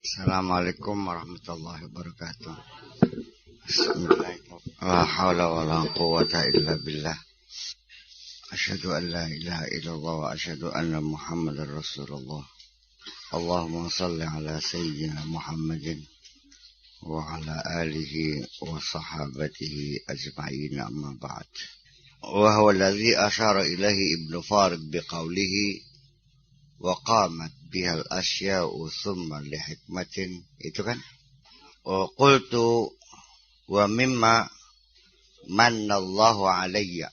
Assalamualaikum warahmatullahi wabarakatuh. Bismillahirrahmanirrahim. La haula wa la quwwata illa billah. Asyhadu an la ilaha illallah wa asyhadu anna Muhammadar Rasulullah. Allahumma shalli ala sayyidina Muhammadin wa ala alihi wa sahabatihi ajma'in, amma ba'd. Wa huwa alladhi asyara ilaihi Ibnu Farid biqaulihi wa qamat bihal asya'u thumma li hikmatin, itu kan. Wa qultu wa mimma mannallahu alayya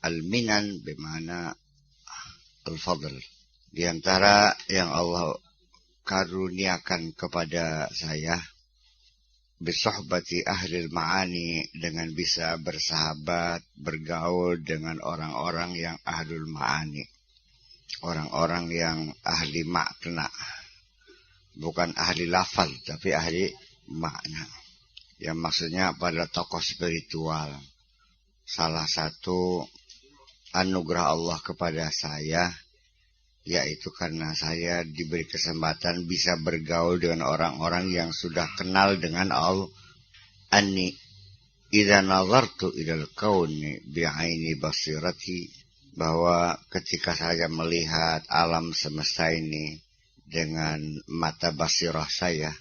al-minan bimana al-fadl, di antara yang Allah karuniakan kepada saya bisuhbati ahlil ma'ani, dengan bisa bersahabat, bergaul dengan orang-orang yang ahlul ma'ani, orang-orang yang ahli makna, bukan ahli lafal tapi ahli makna. Yang maksudnya pada tokoh spiritual. Salah satu anugerah Allah kepada saya yaitu karena saya diberi kesempatan bisa bergaul dengan orang-orang yang sudah kenal dengan Allah. Anni idza nazartu ilal kauni bi'aini basirati, bahwa ketika saya melihat alam semesta ini dengan mata basirah saya,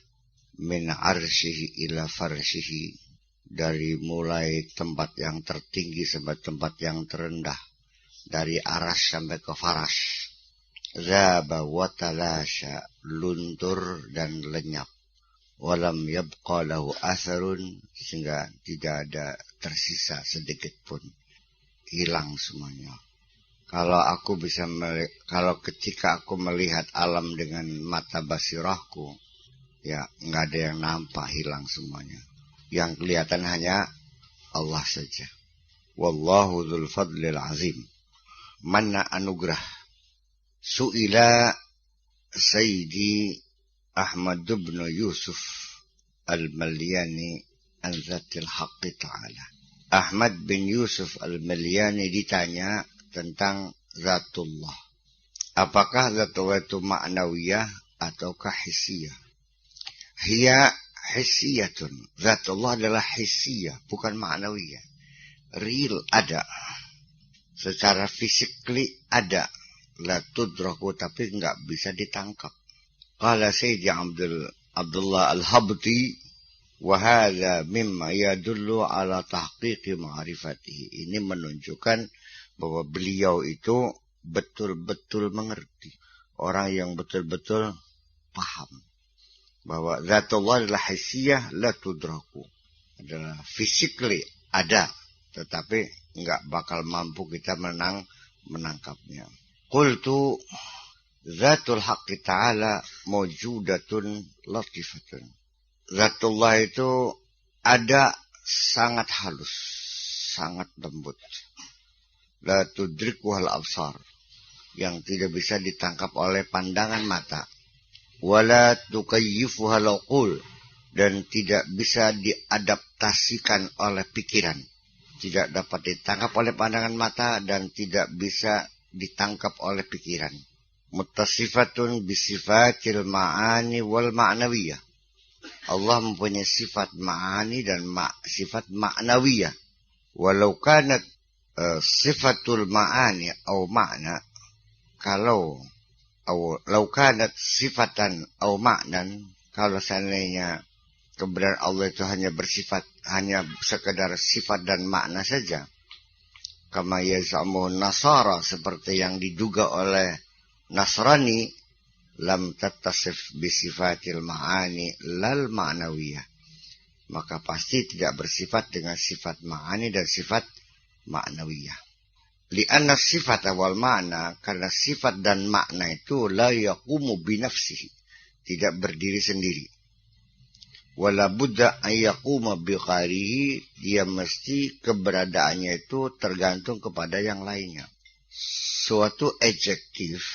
min arsyihi ila farsyihi, dari mulai tempat yang tertinggi sampai tempat yang terendah, dari aras sampai ke faras, zaba wa talasha, luntur dan lenyap, walam yabqa lahu atharun, sehingga tidak ada tersisa sedikit pun, hilang semuanya. Kalau ketika aku melihat alam dengan mata basirahku, ya nggak ada yang nampak, hilang semuanya. Yang kelihatan hanya Allah saja. Wallahu dzul fadlil azim. Mana anugerah. Su'ila Sayyidi Ahmad bin Yusuf al-Malyani an zatil haqqi ta'ala. Ahmad bin Yusuf al-Malyani ditanya tentang zatullah. Apakah zatullah itu ma'nawiyah ataukah hissiyah? Hiya hissiyatun. Zatullah adalah hissiyah, bukan ma'nawiyah. Real, ada. Secara physically ada. La tudraku, tapi enggak bisa ditangkap. Qala Sayyidi Abdullah al-Habti, wa hadha mimma yadullu ala tahqiqi ma'rifatihi. Ini menunjukkan bahwa beliau itu betul-betul mengerti. Orang yang betul-betul paham bahwa zatullah adalah haysiyah la tudraku, adalah physically ada, tetapi enggak bakal mampu kita menangkapnya. Qultu zatul haqqi ta'ala mawjudatun latifatun. Zatullah itu ada, sangat halus, sangat lembut. La tudrikuhal absar, yang tidak bisa ditangkap oleh pandangan mata. Wala tukayyifuhal uqul, dan tidak bisa diadaptasikan oleh pikiran. Tidak dapat ditangkap oleh pandangan mata dan tidak bisa ditangkap oleh pikiran. Muttasifatun bisifatil ma'ani wal ma'nawiyah. Allah mempunyai sifat ma'ani dan sifat ma'nawiyah. Walau kanat sifatul ma'ani atau makna, kalau laukanat sifatan atau maknan, kalau seandainya kebenaran Allah itu hanya bersifat, hanya sekedar sifat dan makna saja, kama yazamu nasara, seperti yang diduga oleh Nasrani, lam tattasif bisifatil ma'ani lal ma'nawiyah, maka pasti tidak bersifat dengan sifat ma'ani dan sifat ma'nawiyah. Li'anna sifat wal makna, karena sifat dan makna itu la yaqumu binafsihi, tidak berdiri sendiri. Wala budda an yaquma biqarihi, dia mesti keberadaannya itu tergantung kepada yang lainnya. Suatu adjektif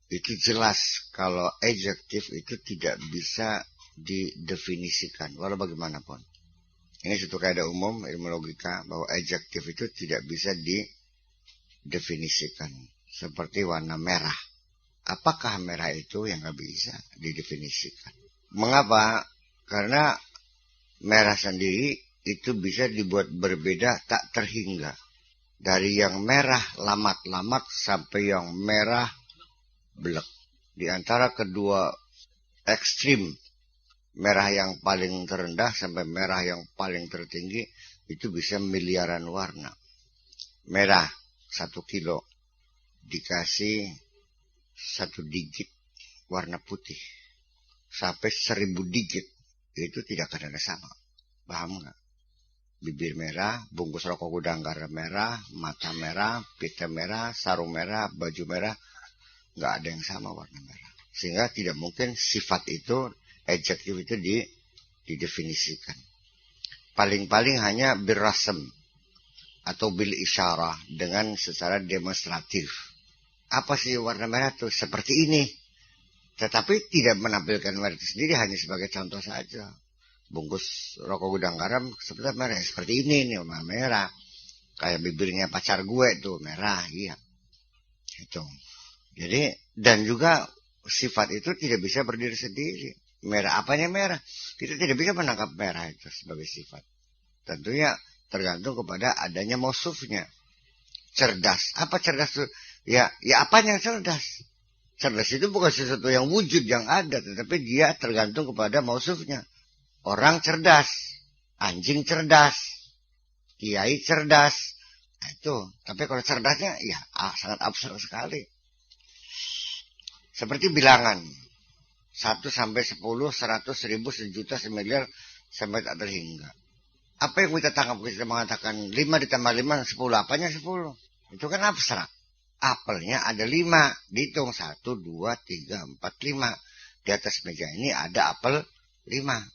itu jelas, kalau adjektif itu tidak bisa didefinisikan walau bagaimanapun. Ini suatu kaidah umum ilmu logika bahwa adjektif itu tidak bisa didefinisikan. Seperti warna merah. Apakah merah itu yang nggak bisa didefinisikan? Mengapa? Karena merah sendiri itu bisa dibuat berbeda tak terhingga. Dari yang merah lamat-lamat sampai yang merah blek. Di antara kedua ekstrim, merah yang paling terendah sampai merah yang paling tertinggi, itu bisa miliaran warna. Merah 1 kilo dikasih 1 digit warna putih sampai 1000 digit, itu tidak akan ada sama. Paham nggak? Bibir merah, bungkus rokok gudang garam merah, mata merah, pita merah, sarung merah, baju merah, nggak ada yang sama warna merah. Sehingga tidak mungkin sifat itu, adjektif itu didefinisikan. Paling-paling hanya birrasem atau bil isyarah, dengan secara demonstratif. Apa sih warna merah itu? Seperti ini. Tetapi tidak menampilkan merah itu sendiri, hanya sebagai contoh saja. Bungkus rokok gudang garam seperti merah, seperti ini nih warna merah. Kayak bibirnya pacar gue tuh merah, iya. Itu. Jadi, dan juga sifat itu tidak bisa berdiri sendiri. Merah, apanya merah? Kita tidak bisa menangkap merah itu sebagai sifat. Tentunya tergantung kepada adanya mausufnya. Cerdas. Apa cerdas itu? Ya apanya yang cerdas? Cerdas itu bukan sesuatu yang wujud yang ada, tetapi dia tergantung kepada mausufnya. Orang cerdas, anjing cerdas, kiai cerdas. Nah, itu. Tapi kalau cerdasnya, ya sangat abstrak sekali. Seperti bilangan. 1 sampai 10, 100, 1000, 1.000.000, 1.000.000.000, sampai tak terhingga. Apa yang kita tangkap? Kita mengatakan 5 ditambah 5, 10. Apanya 10? Itu kan abstrak. Apelnya ada 5. Dihitung 1, 2, 3, 4, 5. Di atas meja ini ada apel 5.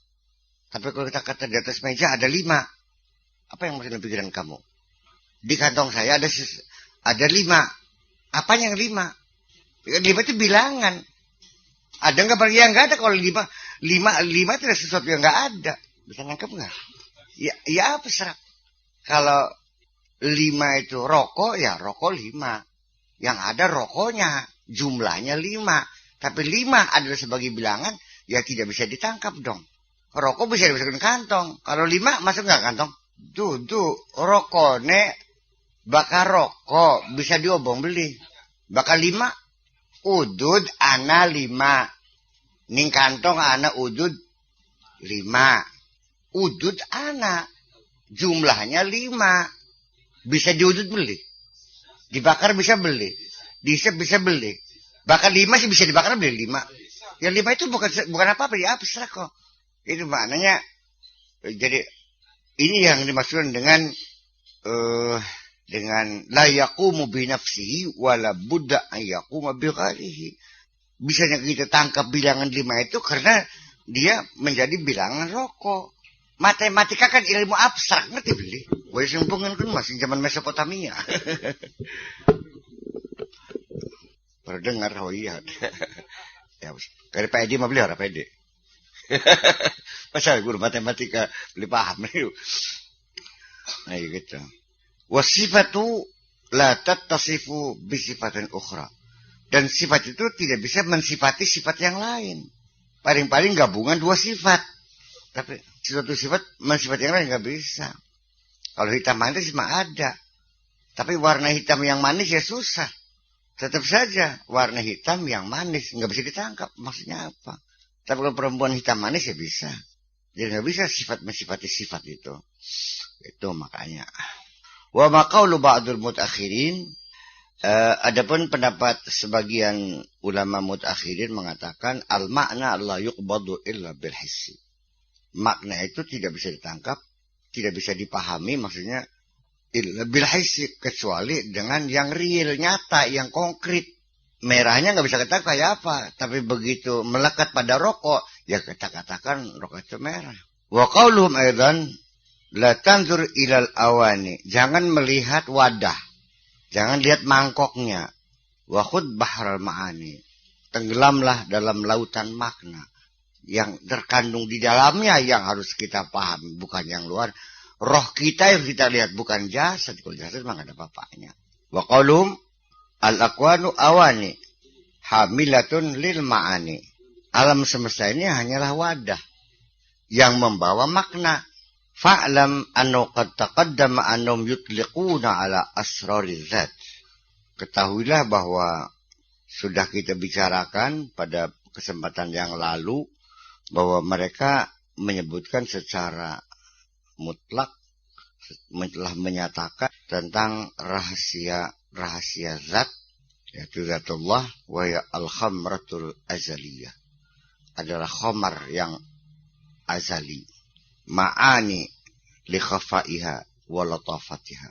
Tapi kalau kita kata di atas meja ada 5. Apa yang masuk dalam pikiran kamu? Di kantong saya ada 5. Apanya yang 5? 5 itu bilangan. Ada nggak bagi yang nggak ada? Kalau 5 itu ada sesuatu yang nggak ada. Bisa nangkep nggak? Ya abstrak. Kalau 5 itu rokok, ya rokok 5. Yang ada rokoknya, jumlahnya 5. Tapi 5 adalah sebagai bilangan, ya tidak bisa ditangkap dong. Rokok bisa dimasukin kantong. Kalau 5 masuk nggak kantong? Tuh, rokok, nek. Bakar rokok, bisa diobong beli. Bakar 5, udud, ana 5. Ning kantong ana udud 5. Udud ana. Jumlahnya 5. Bisa diudud beli. Dibakar bisa beli. Diisep bisa beli. Bakar 5 sih bisa dibakar beli 5. Yang 5 itu bukan apa-apa, ya abstrak kok. Itu maknanya. Jadi ini yang dimaksudkan dengan la yaqumu bi nafsihi wala budda an yaquma bi ghairihi. Bisanya kita tangkap bilangan 5 itu karena dia menjadi bilangan rokok. Matematika kan ilmu abstrak, ngerti beli? Gue sembungan kan masih zaman Mesopotamia. Pernah dengar? Oh iya. Ya, dari Pak Edi mah beli orang Pak Edi. Masa guru matematika beli paham nih. Nah gitu. Wasifatu la tattasifu bisifatin ukhra. Dan sifat itu tidak bisa mensifati sifat yang lain. Paling-paling gabungan 2 sifat. Tapi suatu sifat mensifati yang lain nggak bisa. Kalau hitam manis mah ada. Tapi warna hitam yang manis ya susah. Tetap saja warna hitam yang manis nggak bisa ditangkap. Maksudnya apa? Tapi kalau perempuan hitam manis ya bisa. Jadi nggak bisa sifat mensifati sifat itu. Itu makanya. Wa maqaulu ba'dul mutakhirin. Adapun pendapat sebagian ulama mutakhirin mengatakan al makna la yuqbadu illa bil hissi. Makna itu tidak bisa ditangkap, tidak bisa dipahami, maksudnya illa bil hissi, kecuali dengan yang real, nyata, yang konkret. Merahnya nggak bisa kita kayak apa, tapi begitu melekat pada rokok, ya kita katakan rokok itu merah. Wa qauluhum aidan la tanzur ilal awani. Jangan melihat wadah. Jangan lihat mangkoknya. Wa khud bahral ma'ani. Tenggelamlah dalam lautan makna. Yang terkandung di dalamnya yang harus kita pahami. Bukan yang luar. Roh kita yang kita lihat. Bukan jasad. Kalau jasad memang ada apa-apanya. Wa qaulum al-aqwanu awani. hamilatun lil ma'ani. Alam semesta ini hanyalah wadah yang membawa makna. Fa'lam annahu qad taqaddama annahum yutliquna ala asrariz zat. Ketahuilah bahwa sudah kita bicarakan pada kesempatan yang lalu bahwa mereka menyebutkan secara mutlak, telah menyatakan tentang rahasia zat, yaitu zatullah wa ya al-khamratul azaliyah, adalah khamar yang azali, ma'ani li khafaiha wa latafatiha.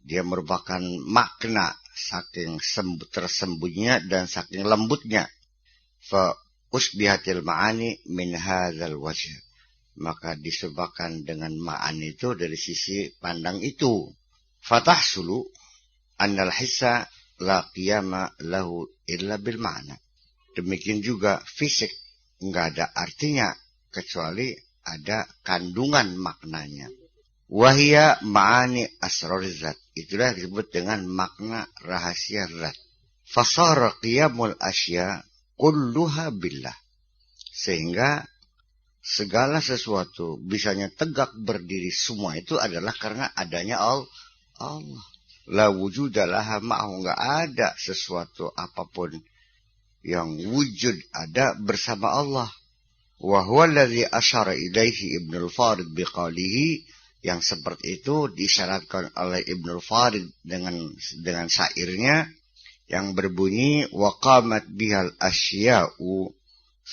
Dia merupakan makna saking tersembunyinya dan saking lembutnya. Fa usbihatil ma'ani min hadzal wajh. Maka disebabkan dengan ma'ani itu dari sisi pandang itu. Fatahsulu annal hissa la qiyama lahu illa bil ma'na. Demikian juga fisik enggak ada artinya kecuali ada kandungan maknanya. Wahia ma'ani asrariz zat. Itulah disebut dengan makna rahasia zat. Fasara qiyamul asya kulluha billah. Sehingga segala sesuatu bisanya tegak berdiri semua itu adalah karena adanya Allah. La wujuda laha ma'ahu. Enggak ada sesuatu apapun yang wujud ada bersama Allah. Wa huwa alladhi asyara ilaihi Ibnul Farid biqalihi, yang seperti itu disyaratkan oleh Ibnul Farid dengan syairnya yang berbunyi wa qamat bihal asya'u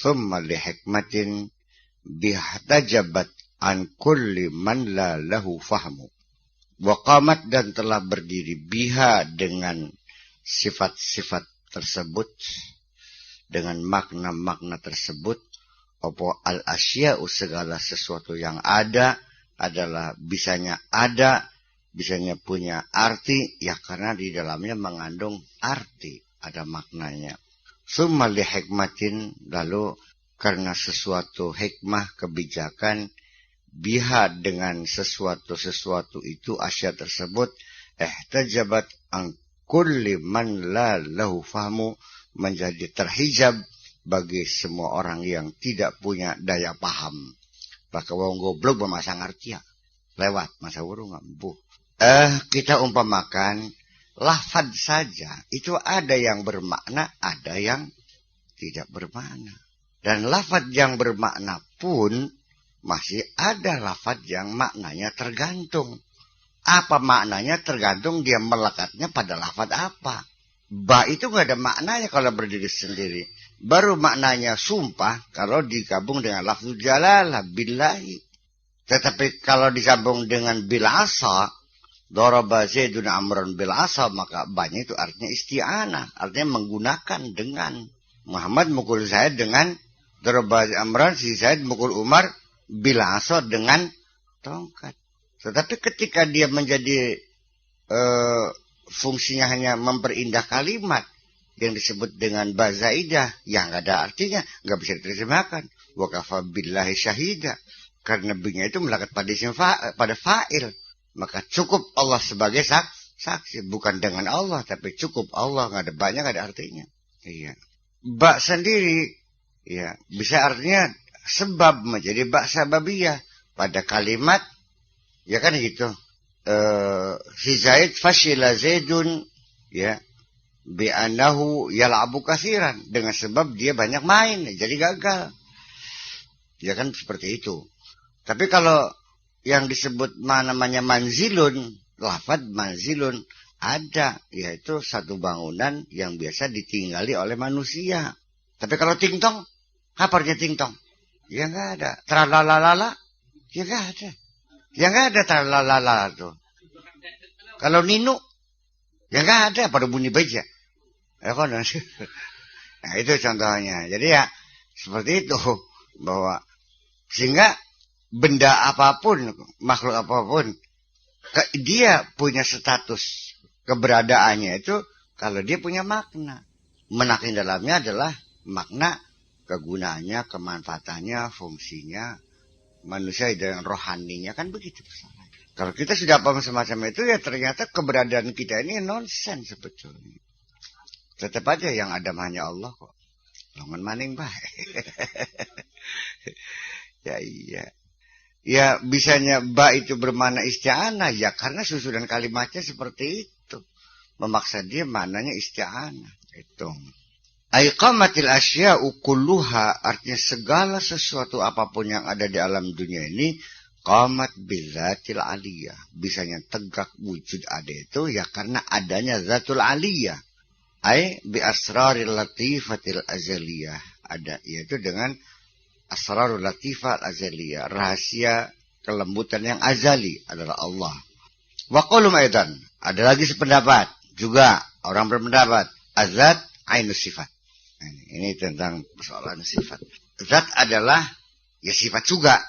thumma li hikmatin bihtajabat an kulli man la lahu fahmu. Wa qamat, dan telah berdiri, biha dengan sifat-sifat tersebut, dengan makna-makna tersebut, apa al-asya'u, segala sesuatu yang ada adalah bisanya punya arti, ya karena di dalamnya mengandung arti, ada maknanya. Summa li hikmatin, lalu karena sesuatu hikmah, kebijakan, biha dengan sesuatu itu, asya tersebut, ihtajabat an kulli man la lahu fahmu, menjadi terhijab bagi semua orang yang tidak punya daya paham. Pakai wong goblok bermasang arti ya. Lewat masa burung ngambuh. Kita umpamakan lafad saja. Itu ada yang bermakna, ada yang tidak bermakna. Dan lafad yang bermakna pun masih ada lafad yang maknanya tergantung. Apa maknanya tergantung dia melekatnya pada lafad apa. Ba itu gak ada maknanya kalau berdiri sendiri. Baru maknanya sumpah kalau digabung dengan lafzul jalalah billahi. Tetapi kalau disambung dengan bil asa, daraba Zaidun amran bil asa, maka banyak itu artinya isti'anah, artinya menggunakan dengan. Muhammad mukul Zaid dengan daraba amran, si Zaid mukul Umar bil asa dengan tongkat. Tetapi ketika dia menjadi fungsinya hanya memperindah kalimat yang disebut dengan bazaidah, yang nggak ada artinya, nggak bisa diterjemahkan. Wa kafa billahi syahida, karena binya itu melekat pada fa'il, maka cukup Allah sebagai saksi, bukan dengan Allah, tapi cukup Allah, nggak ada banyak, nggak ada artinya. Iya. Ba sendiri, ya bisa artinya sebab, menjadi ba sababiyah pada kalimat, ya kan gitu. Si Zaid fashila Zaidun, ya, bi'anahu yal'abu katsiran, dengan sebab dia banyak main jadi gagal. Ya kan seperti itu. Tapi kalau yang disebut namanya manzilun, lafaz manzilun ada, yaitu satu bangunan yang biasa ditinggali oleh manusia. Tapi kalau tingtong, apa artinya tingtong? Ya enggak ada. Tralalala, ya enggak ada. Ya enggak ada tralalala tuh. Kalau ninu, ya enggak ada pada bunyi baja. Nah itu contohnya. Jadi ya seperti itu, bahwa sehingga benda apapun, makhluk apapun, dia punya status keberadaannya itu kalau dia punya makna. Menakin dalamnya adalah makna kegunaannya, kemanfaatannya, fungsinya, manusia dan rohaninya, kan begitu. Kalau kita sudah paham semacam itu, ya ternyata keberadaan kita ini nonsen sebetulnya. Tetap aja yang Adam hanya Allah kok. Longan maning baik. Ya iya. Ya bisanya ba itu bermakna isti'anah. Ya karena susunan kalimatnya seperti itu. Memaksa dia maknanya isti'anah. Itu. Aiqamatil asya'u kulluha, artinya segala sesuatu apapun yang ada di alam dunia ini qamat bizatil aliyah. Bisanya tegak wujud ada itu ya karena adanya zatul aliyah. Ai bi asraril latifatil azaliyah. Ada yaitu dengan asrarul latifah azaliyah, rahasia kelembutan yang azali adalah Allah. Wa qulum aidan, ada lagi sependapat juga orang berpendapat azat ainus sifat. Ini tentang persoalan sifat. Zat adalah ya sifat juga.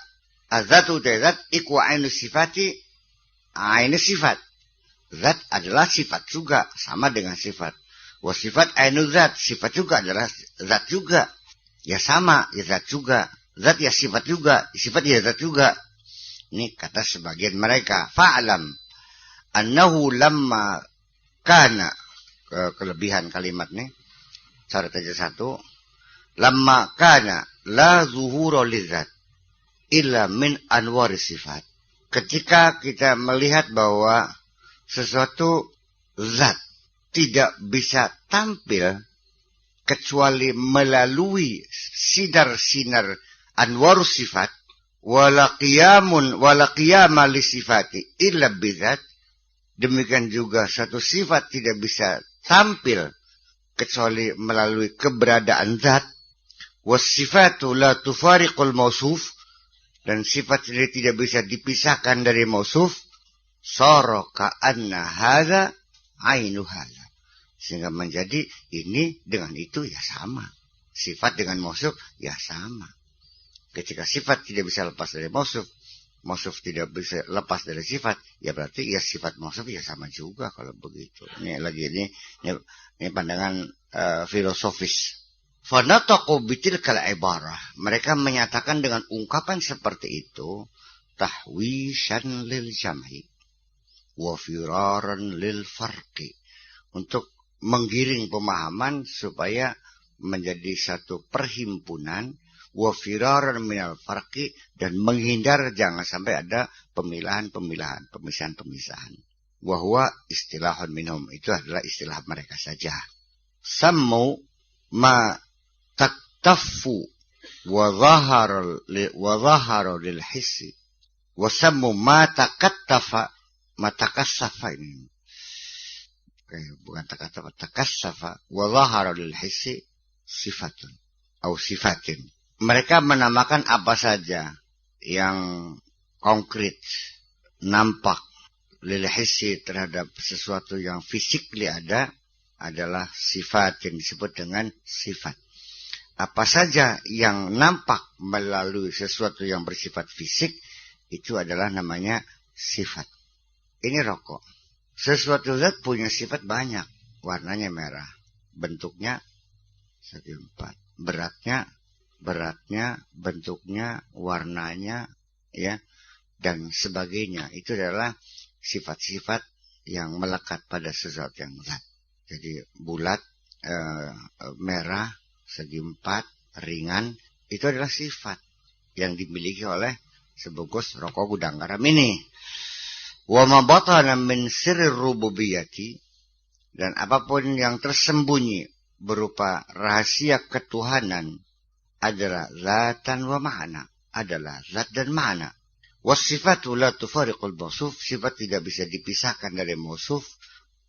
Azatu zat iku ainus sifati ainus sifat. Zat adalah sifat juga, sama dengan sifat. Wa sifat ainus zat, sifat juga adalah zat juga. Ya sama, ya zat juga. Zat ya sifat juga, sifat ya zat juga. Ini kata sebagian mereka. Fa'alam annahu lamma kana, kelebihan kalimat nih. Syarat aja satu. Lamma kana la zuhura lizat illa min anwar sifat. Ketika kita melihat bahwa sesuatu zat tidak bisa tampil kecuali melalui sinar-sinar anwar sifat, wala qiyama li sifati illa bizat. Demikian juga satu sifat tidak bisa tampil kecuali melalui keberadaan zat. Wasifatu la tufariqul mausuf, dan sifat sendiri tidak bisa dipisahkan dari mausuf. Sara ka'anna hadza ainu hadza, sehingga menjadi ini dengan itu ya sama. Sifat dengan mausuf ya sama. Ketika sifat tidak bisa lepas dari mausuf, mausuf tidak bisa lepas dari sifat, ya berarti ya sifat mausuf ya sama juga kalau begitu. Ini lagi ini pandangan filosofis. Fanataqu bitilkal ibarah. Mereka menyatakan dengan ungkapan seperti itu tahwishan lil jam'i wa firaran lil farqi, untuk menggiring pemahaman supaya menjadi satu perhimpunan, wa firaran minal farqi, dan menghindar jangan sampai ada pemilahan-pemilahan, pemisahan-pemisahan. Wa huwa istilahun minhum, itu adalah istilah mereka saja. Sammu ma taktaffu wa dhahara lil hissi, wa sammu ma takattafa, ma takassafa ini. Bukan takassafa, takassafa wa dhahara lil hissi sifatun atau sifatin. Mereka menamakan apa saja yang konkret, nampak, lil hissi, terhadap sesuatu yang fisikly ada, adalah sifat, yang disebut dengan sifat. Apa saja yang nampak melalui sesuatu yang bersifat fisik, itu adalah namanya sifat. Ini rokok. Sesuatu zat punya sifat banyak. Warnanya merah, bentuknya segi empat, beratnya, bentuknya, warnanya, ya, dan sebagainya. Itu adalah sifat-sifat yang melekat pada sesuatu yang zat. Jadi bulat, merah, segi empat, ringan, itu adalah sifat yang dimiliki oleh sebungkus rokok gudang garam ini. Wa ma batana min sirrir rububiyyati, dan apapun yang tersembunyi berupa rahasia ketuhanan adalah zatan wa ma'na, adalah zat dan ma'na. Wasifatu la tufariqul mausuf, sifat tidak bisa dipisahkan dari mausuf.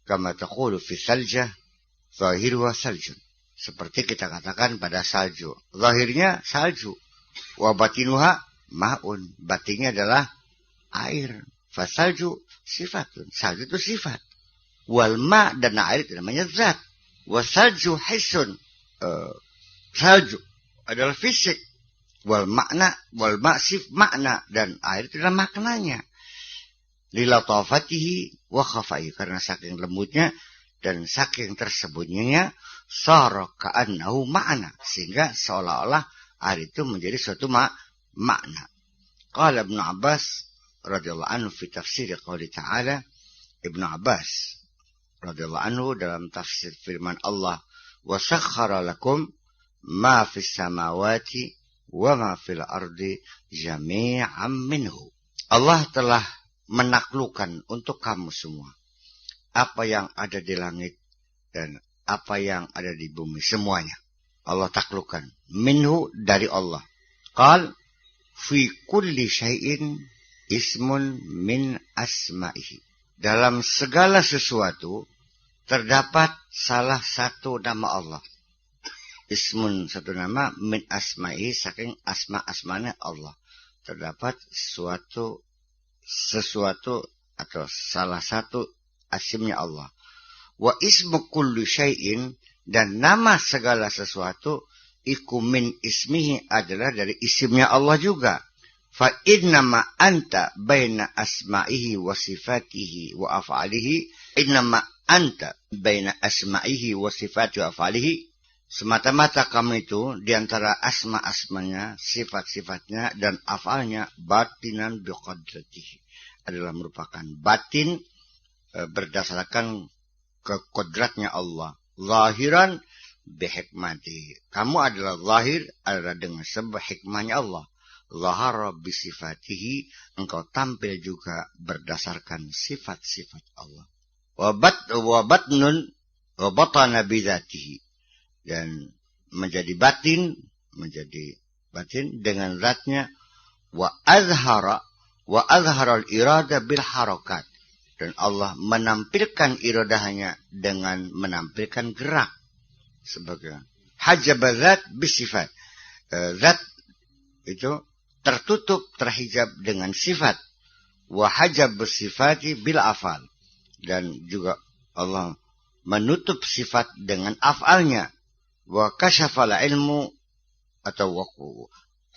Kama taqulu fi saljah zahiruha saljun, seperti kita katakan pada salju, zahirnya salju, wa batinuha ma'un, batinnya adalah air. Fasalju sifatun, salju itu sifat. Wal ma, dan air itu namanya zat. Wasalju hisun, salju adalah fisik. Wal makna, wal maksif makna, dan air itu adalah maknanya. Lilatafatihi wa khafai, karena saking lembutnya dan saking tersembunyinya, sara ka'annahu ma'na, sehingga seolah-olah air itu menjadi suatu makna. Qala Ibnu Abbas radhiyallahu anhu fi tafsir qouli ta'ala, Ibnu Abbas radhiyallahu anhu dalam tafsir firman Allah wa sakhkhara lakum ma fis samawati wa ma fil ardi jami'an minhu. Allah telah menaklukkan untuk kamu semua apa yang ada di langit dan apa yang ada di bumi, semuanya Allah taklukkan. Minhu, dari Allah. Qal fi kulli syai'in ismun min asma'ihi. Dalam segala sesuatu terdapat salah satu nama Allah. Ismun, satu nama, min asma'ihi, saking asma-asmanya Allah. Terdapat sesuatu atau salah satu asimnya Allah. Wa ismu kulli syai'in, dan nama segala sesuatu iku min ismihi, adalah dari isimnya Allah juga. Fa innama anta baina asma'ihi wa sifatihi wa af'alihi. Innama anta baina asma'ihi wa sifatihi wa af'alihi. Semata-mata kamu itu diantara asma-asmanya, sifat-sifatnya, dan afalnya, batinan biqadratihi, adalah merupakan batin berdasarkan kekodratnya Allah. Zahiran bihikmatihi. Kamu adalah zahir, adalah dengan sebab hikmahnya Allah. Zahara bisifatihi, engkau tampil juga berdasarkan sifat-sifat Allah. Wa batnun wa batana bidatihi, dan menjadi batin dengan zatnya. Wa azhara al-irada bil harakat, dan Allah menampilkan iradahnya dengan menampilkan gerak. Sebagai hajaba zat bisifat, zat itu tertutup, terhijab dengan sifat. Wa hajab sifati bil afal, dan juga Allah menutup sifat dengan afalnya. Wa kasyafal ilmu atau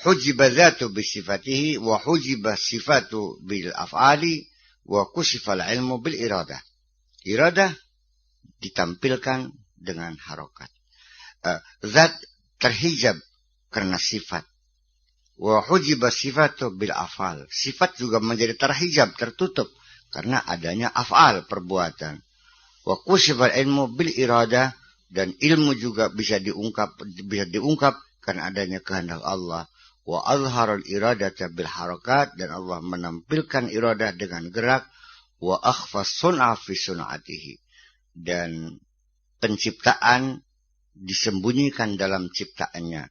hujiba zatu bisifatihi wa hujiba sifatu bil afali wa kusyifal ilmu bil iradah. Iradah ditampilkan dengan harokat. Zat terhijab karena sifat. Wa hujiba sifatu bil afal. Sifat juga menjadi terhijab, tertutup karena adanya afal, perbuatan. Wa kusyifal ilmu bil iradah, dan ilmu juga bisa diungkap karena adanya kehendak Allah. Wa azharal iradata bil harakat, dan Allah menampilkan iradah dengan gerak. Wa akhfas sun'a fi sun'atihi, dan penciptaan disembunyikan dalam ciptaannya.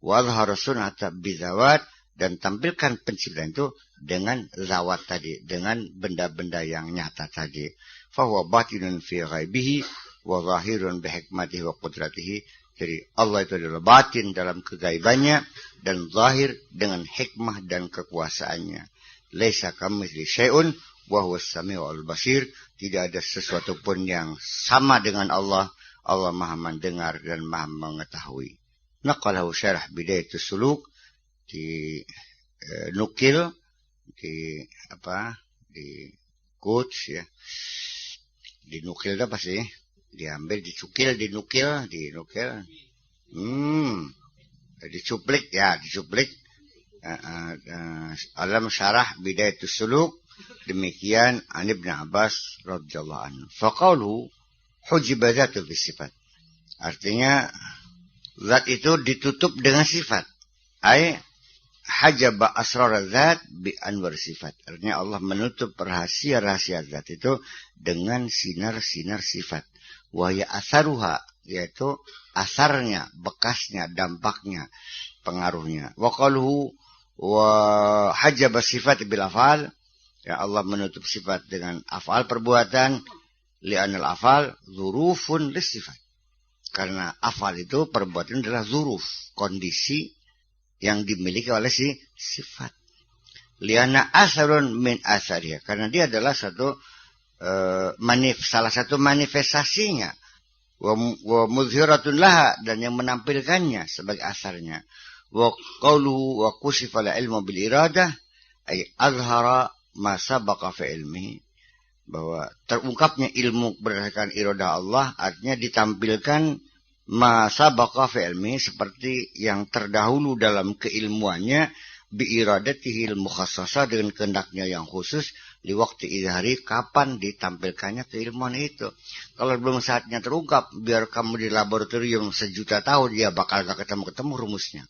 Wa azhara sun'ata bizawat, dan tampilkan penciptaan itu dengan zawat tadi, dengan benda-benda yang nyata tadi. Fa huwa batinun fi ghaibihi wa zahirun bihikmatihi wa qudratihi. Jadi Allah itu adalah batin dalam kegaibannya, dan zahir dengan hikmah dan kekuasaannya. Laisa kamitslihi syai'un wa huwas samiul basir. Tidak ada sesuatu pun yang sama dengan Allah. Allah Maha mendengar dan Maha mengetahui. Naqalahu syarah bidayatus suluk, nukil di quotes ya. Dinukil apa sih? Diambil, dicukil, dinukil. Dicuplik. Alam syarah bidayatus suluk, demikian an Ibn Abbas radhiyallahu anhu. Faqaluhu hujiba dzatu bisifat, artinya zat itu ditutup dengan sifat. Ai hajaba asrar zat bi anwar sifat, artinya Allah menutup rahasia-rahasia zat itu dengan sinar-sinar sifat. Wahya asaruha, yaitu asarnya, bekasnya, dampaknya, pengaruhnya. Wa qaluhu wa hajaba sifat bil afal, ya Allah menutup sifat dengan afal, perbuatan. Li'anal afal zurufun lisifat, karena afal itu perbuatan adalah zuruf, kondisi yang dimiliki oleh si sifat. Li'anna asarun min asariha, karena dia adalah salah satu manifestasinya. Wa muzhiratun laha, dan yang menampilkannya sebagai asarnya. Wa qawluhu wa kusifal ilmu bil iradah, ay azhara ma sabaqa fi ilmihi, bahwa terungkapnya ilmu berdasarkan iradah Allah, artinya ditampilkan ma sabaqa fi ilmihi, seperti yang terdahulu dalam keilmuannya. biiradatihil mukhassasah, dengan kehendaknya yang khusus, di waktu izhari, kapan ditampilkannya keilmuan itu. Kalau belum saatnya terungkap, biar kamu di laboratorium sejuta tahun, dia bakal gak ketemu rumusnya.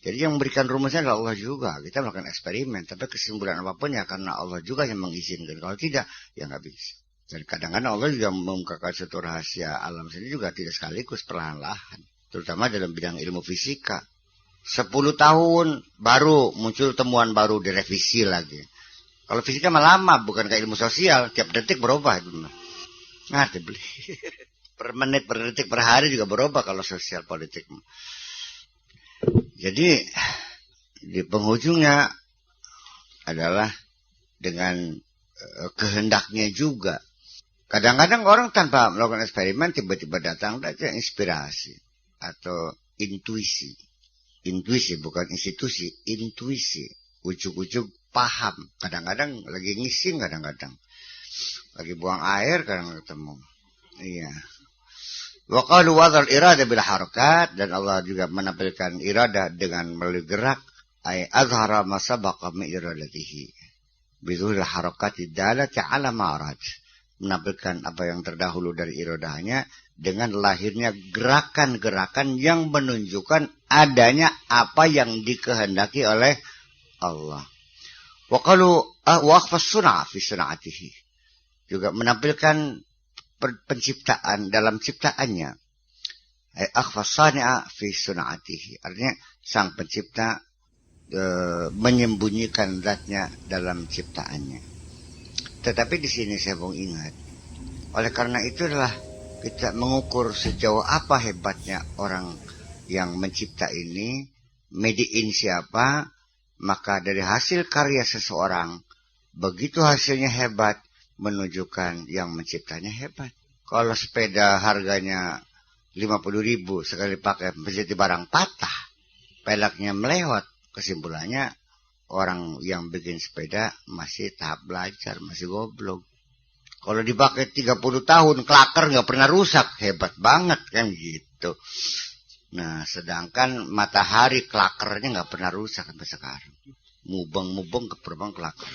Jadi yang memberikan rumusnya adalah Allah juga. Kita melakukan eksperimen, tapi kesimpulan apapun ya karena Allah juga yang mengizinkan. Kalau tidak, ya nggak bisa. Dan kadang-kadang Allah juga mengungkapkan suatu rahasia alam sendiri juga tidak sekaligus, perlahan-lahan. Terutama dalam bidang ilmu fisika. 10 tahun baru muncul temuan baru, direvisi lagi. Kalau fisika mah lama, bukan kayak ilmu sosial, tiap detik berubah. Ngerti beli. Per menit, per detik, per hari juga berubah kalau sosial politik. Jadi di penghujungnya adalah dengan kehendaknya juga. Kadang-kadang orang tanpa melakukan eksperimen tiba-tiba datang saja inspirasi atau intuisi. Intuisi bukan institusi, intuisi. Ujuk-ujuk paham. Kadang-kadang lagi ngising, kadang-kadang lagi buang air, kadang ketemu. Iya. Wa qalu wadhal irada bil harakat, dan Allah juga menampilkan iradah dengan melalui gerak. Ay azhara ma sabaqa min iradatihi. Bidhul harakati dalati ala ma'raj. Menampilkan apa yang terdahulu dari iradahnya dengan lahirnya gerakan-gerakan yang menunjukkan adanya apa yang dikehendaki oleh Allah. Wa qalu wa akhfas sun'a fi sun'atihi. Juga menampilkan penciptaan dalam ciptaannya. Akhfas sani'a fi sun'atihi. Artinya sang pencipta menyembunyikan zatnya dalam ciptaannya. Tetapi di sini saya mau ingat, oleh karena itu adalah kita mengukur sejauh apa hebatnya orang yang mencipta ini, mediin siapa, maka dari hasil karya seseorang, begitu hasilnya hebat, menunjukkan yang menciptanya hebat. Kalau sepeda harganya 50.000 sekali pakai menjadi barang patah, peleknya melewat, kesimpulannya orang yang bikin sepeda masih tahap belajar, masih goblok. Kalau dipakai 30 tahun, klaker nggak pernah rusak, hebat banget kan gitu. Nah, sedangkan matahari klakernya nggak pernah rusak sampai sekarang. Mubeng-mubeng keperbang klaker.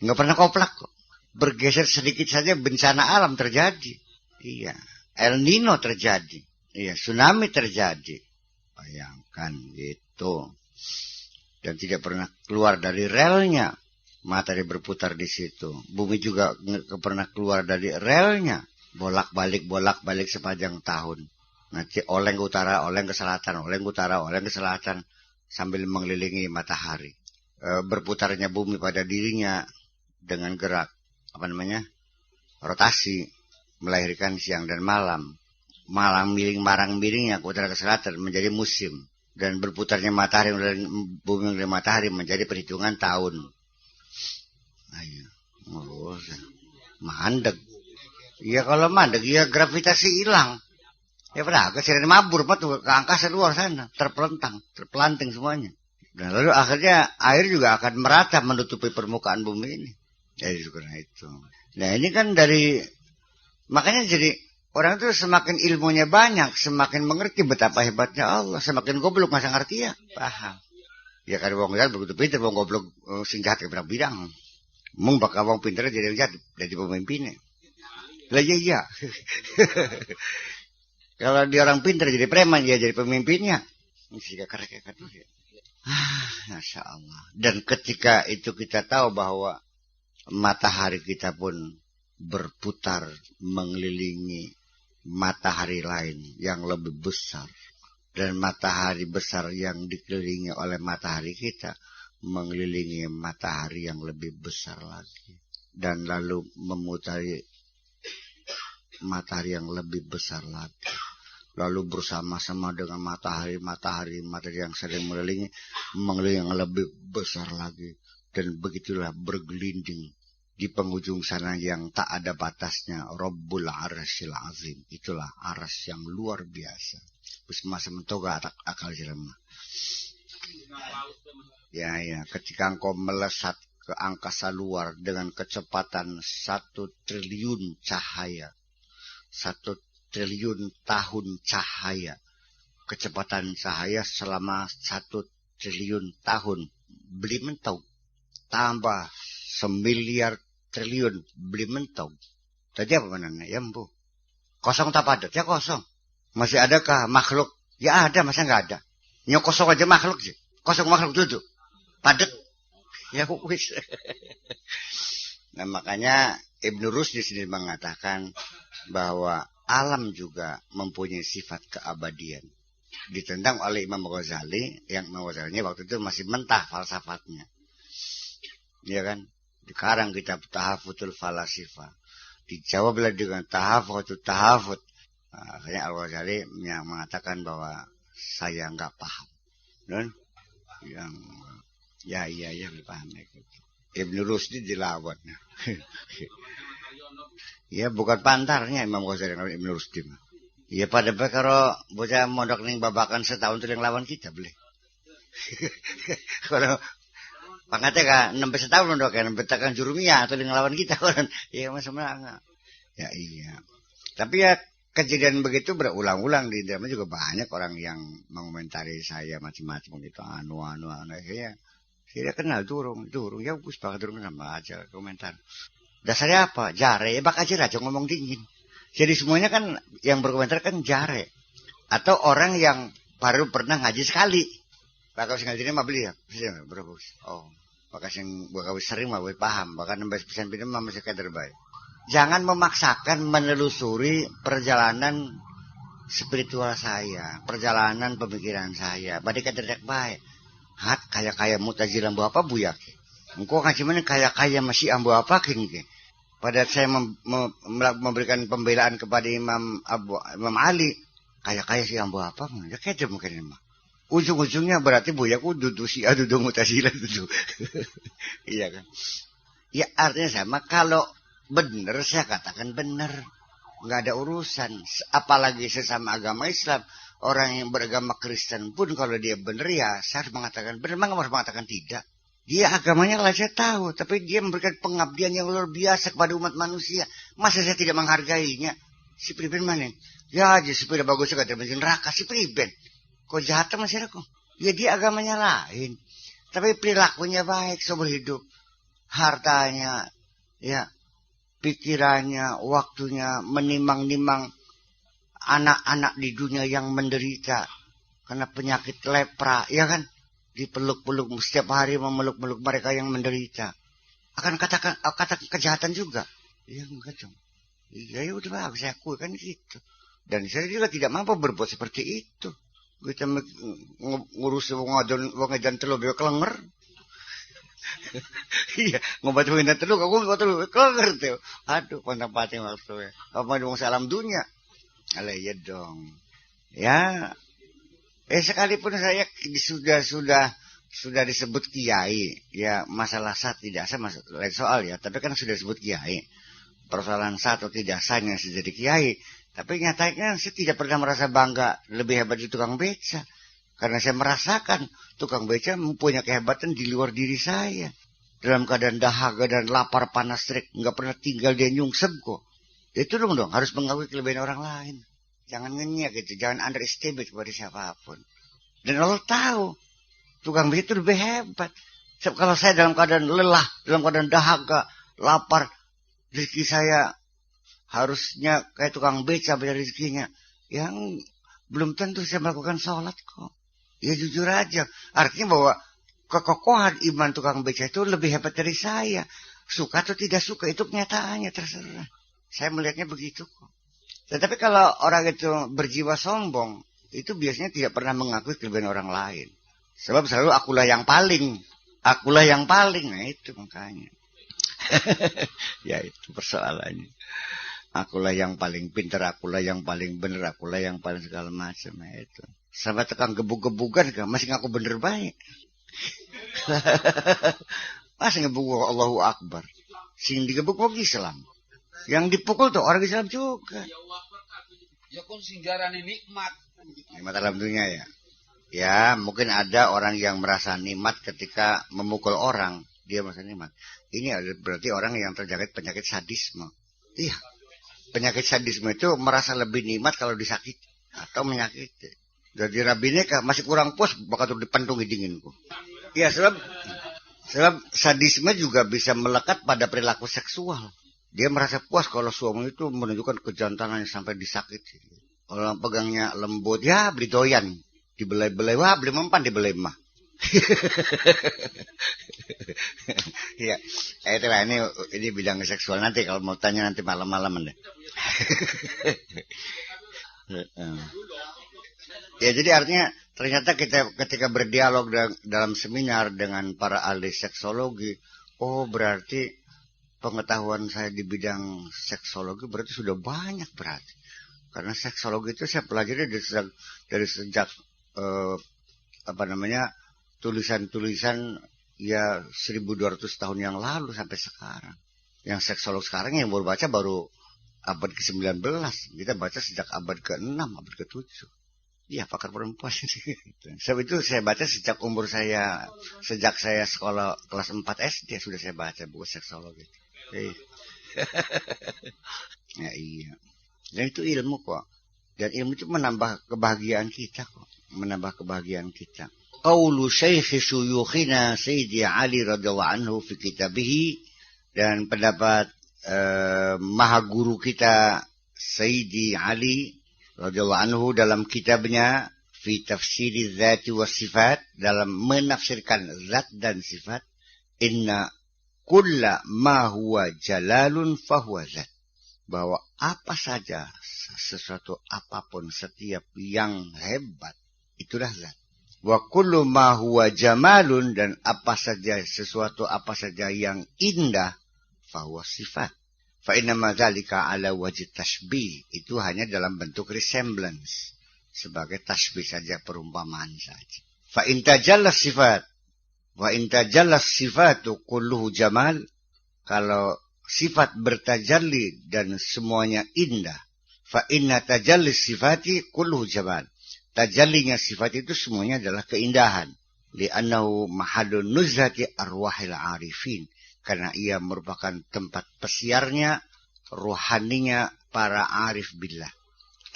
Nggak pernah koplak kok. Bergeser sedikit saja bencana alam terjadi. Iya, El Nino terjadi. Iya, tsunami terjadi. Bayangkan gitu. Dan tidak pernah keluar dari relnya. Matahari berputar di situ. Bumi juga nggak pernah keluar dari relnya. Bolak-balik sepanjang tahun. Nanti oleng ke utara, oleng ke selatan, oleng ke utara, oleng ke selatan. Sambil mengelilingi matahari. Berputarnya bumi pada dirinya dengan gerak. Rotasi. Melahirkan siang dan malam. Marang miringnya ke utara ke selatan menjadi musim. Dan berputarnya matahari dan bumi dari matahari menjadi perhitungan tahun. Ayo, mandek. Ya kalau mandek, ya gravitasi hilang. Ya pada kesini mabur tuh ke angkasa luar sana, terpelanting semuanya. Dan lalu akhirnya air juga akan merata menutupi permukaan bumi ini. Jadi karena itu. Nah ini kan makanya jadi orang itu semakin ilmunya banyak, semakin mengerti betapa hebatnya Allah. Semakin goblok masa ngerti ya, paham. Ya kan wong jahat begitu pintar, wong goblok sing jahat ke bidang. Mung bakal wong pintar jadi jahat, jadi pemimpinnya. Lah iya. Kalau dia orang pintar jadi preman, dia jadi pemimpinnya. Masya Allah. Dan ketika itu kita tahu bahwa matahari kita pun berputar mengelilingi matahari lain yang lebih besar, dan matahari besar yang dikelilingi oleh matahari kita mengelilingi matahari yang lebih besar lagi, dan lalu memutari matahari yang lebih besar lagi, lalu bersama-sama dengan matahari yang sering mengelilingi yang lebih besar lagi, dan begitulah bergelinding di penghujung sana yang tak ada batasnya, Rabbul Arsyil Azim. Itulah aras yang luar biasa. Masa mentoga akal jelema. Ya, ketika engkau melesat ke angkasa luar dengan kecepatan 1 triliun cahaya, 1 triliun tahun cahaya, kecepatan cahaya selama 1 triliun tahun beli mentau. Tambah semiliar triliun beli mentau. Tadi apa mananya? Ya empu. Kosong tak padat? Ya kosong. Masih adakah makhluk? Ya ada, masa nggak ada? Nyok kosong aja makhluk sih. Kosong makhluk duduk. Padat. Ya wis. Nah makanya Ibnu Rusdi sendiri mengatakan bahwa alam juga mempunyai sifat keabadian. Ditentang oleh Imam Ghazali, yang Imam Ghazali waktu itu masih mentah falsafatnya. Ya kan? Dikarang kitab Tahafutul Falasifah. Dijawablah dengan tahafutul tahafut. Nah, akhirnya Al-Ghazali yang mengatakan bahwa saya nggak paham. Dan yang iya paham itu. Ibnu Rusdi dilawan. Ya bukan pantarnya Imam Ghazali Ibnu Rusdi. Ya pada kalau bocah mondok ning babakan setahun tuh yang lawan kita boleh. Kalau pangkatnya kan nembe setahun mondok kan nembe tekan jurumiyah atau yang lawan kita kan. Ya mas sebenarnya. Ya iya. Tapi ya kejadian begitu berulang-ulang di dalamnya juga banyak orang yang mengomentari saya macam-macam gitu anu ya. Saya kenal durung ya Gus bakal durung sama aja komentar. Dasarnya apa? Jare, bak aja ngomong dingin. Jadi semuanya kan yang berkomentar kan jare. Atau orang yang baru pernah ngaji sekali. Bakal ngaji ini mah beli ya? Berapa? Oh, bakal yang bakal sering mah paham. Bahkan nambah pesan pindah mah masih kader baik. Jangan memaksakan menelusuri perjalanan spiritual saya. Perjalanan pemikiran saya. Badai kader baik. Hat kaya mutazilah ambu apa buyak. Engkau ngaji mana kaya masih ambu apa kini. Pada saya memberikan pembelaan kepada Imam Ali, kaya sih ambu apa? Ya kayak mungkin mah. Ujung-ujungnya berarti buyak dudu si dudu mutazilah dudu. Iya kan? Ya artinya sama kalau benar saya katakan benar. Enggak ada urusan, apalagi sesama agama Islam. Orang yang beragama Kristen pun kalau dia benar ya saya harus mengatakan benar, memang harus mengatakan tidak. Dia agamanya lah saya tahu, tapi dia memberikan pengabdian yang luar biasa kepada umat manusia. Masa saya tidak menghargainya? Si Priben mana? Ya aja sepeda bagus sekali terbenci neraka si Priben. Kok jahat masih aku? Ya dia agamanya lain, tapi perilakunya baik seumur hidup. Hartanya, ya pikirannya, waktunya menimang-nimang anak-anak di dunia yang menderita karena penyakit lepra, ya kan? Dipeluk-peluk setiap hari memeluk-meluk mereka yang menderita. Akan katakan kejahatan juga. Ya enggak dong. Ya udah bagus saya akui kan gitu. Dan saya juga tidak mampu berbuat seperti itu. Kita ngurus wong edan telu be klenger. Iya, ngobat wong edan telu aku ngobat telu klenger tuh. Aduh, kontak pati waktu. Apa wong salam dunia. Alah ya dong. Ya sekalipun saya sudah disebut kiai, ya masalah sah tidak sah lain soal ya, tapi kan sudah disebut kiai. Persoalan sah atau tidak sahnya saya jadi kiai, tapi nyatanya saya tidak pernah merasa bangga lebih hebat di tukang beca. Karena saya merasakan tukang beca mempunyai kehebatan di luar diri saya. Dalam keadaan dahaga dan lapar panas terik, nggak pernah tinggal dia nyungsep kok. Itu dong harus mengakui kelebihan orang lain. Jangan ngenyak gitu, jangan underestimate kepada siapapun. Dan Allah tahu, tukang beca itu lebih hebat. Sebab kalau saya dalam keadaan lelah, dalam keadaan dahaga, lapar, rezeki saya harusnya kayak tukang beca bayar rezekinya. Yang belum tentu saya melakukan sholat kok. Ya jujur aja. Artinya bahwa kekokohan iman tukang beca itu lebih hebat dari saya. Suka atau tidak suka, itu kenyataannya terserah. Saya melihatnya begitu kok. Tetapi kalau orang itu berjiwa sombong, itu biasanya tidak pernah mengakui kelebihan orang lain. Sebab selalu akulah yang paling. Nah itu makanya. Ya itu persoalannya. Akulah yang paling pintar, akulah yang paling benar, akulah yang paling segala macam. Nah itu. Sampai tekan gebuk-gebukan kan, masih ngaku bener baik. Masih ngebuk Allahu Akbar. Sing digebuk mau Islam. Yang dipukul tuh orang Islam juga. Ya kun singgarane nikmat. Nikmat dalam dunia ya. Ya mungkin ada orang yang merasa nikmat ketika memukul orang. Dia merasa nikmat. Ini berarti orang yang terjangkit penyakit sadisme. Iya. Penyakit sadisme itu merasa lebih nikmat kalau disakiti. Atau menyakiti. Jadi rabine masih kurang puas bakal dipentungi dinginku. Iya sebab Sebab sadisme juga bisa melekat pada perilaku seksual. Dia merasa puas kalau suami itu menunjukkan kejantanannya sampai disakiti. Orang pegangnya lembut, ya beli doyan. Dibelai-belai, wah beli mempan dibelai mah. Ya, itulah ini bidang seksual nanti kalau mau tanya nanti malam-malam deh. Ya jadi artinya ternyata kita ketika berdialog dalam seminar dengan para ahli seksologi, oh berarti pengetahuan saya di bidang seksologi berarti sudah banyak berarti. Karena seksologi itu saya pelajari dari sejak tulisan-tulisan ya 1200 tahun yang lalu sampai sekarang. Yang seksolog sekarang yang baru baca baru abad ke-19. Kita baca sejak abad ke-6, abad ke-7. Iya, pakar perempuan. Sebab itu saya baca sejak sejak saya sekolah kelas 4 SD sudah saya baca buku seksologi. Ya iya. Dan itu ilmu kok. Dan ilmu itu menambah kebahagiaan kita kok. Menambah kebahagiaan kita. Qaulu Syekh Syuyukhina Sayyidi Ali radhiyallahu anhu fi kitabih, dan pendapat maha guru kita Sayyidi Ali radhiyallahu anhu dalam kitabnya fi tafsiri dzati was sifat, dalam menafsirkan zat dan sifat, inna kulla ma huwa jalalun fahuwa zat, bahwa apa saja sesuatu apapun setiap yang hebat itulah zat. Wa kullu ma huwa jamalun, dan apa saja sesuatu apa saja yang indah fahuwa sifat. Fa inna ma dzalika ala wajhi tashbih, itu hanya dalam bentuk resemblance, sebagai tasbih saja, perumpamaan saja. Fa in tajallas sifat wa in tajallas sifatu kulluhu jamal, kalau sifat bertajalli dan semuanya indah, fa inna tajallis sifati kulluhu jamal, tajallinya sifat itu semuanya adalah keindahan. Li'annahu mahallun nuzhati arwahil arifin, karena ia merupakan tempat pesiarnya, rohaninya para arif billah.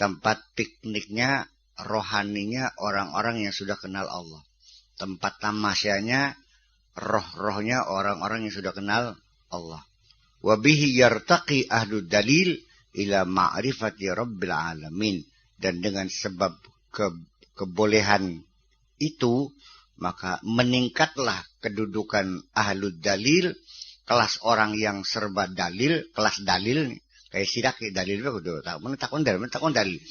Tempat pikniknya, rohaninya orang-orang yang sudah kenal Allah. Tempat tamasyanya, roh-rohnya orang-orang yang sudah kenal Allah. Wabihi yartaqi ahlu dalil ila ma'rifati rabbil alamin. Dan dengan sebab kebolehan itu, maka meningkatlah kedudukan ahlu dalil, kelas orang yang serba dalil, kelas dalil nih. Kayak sidak dalil begitu. Takon dalil.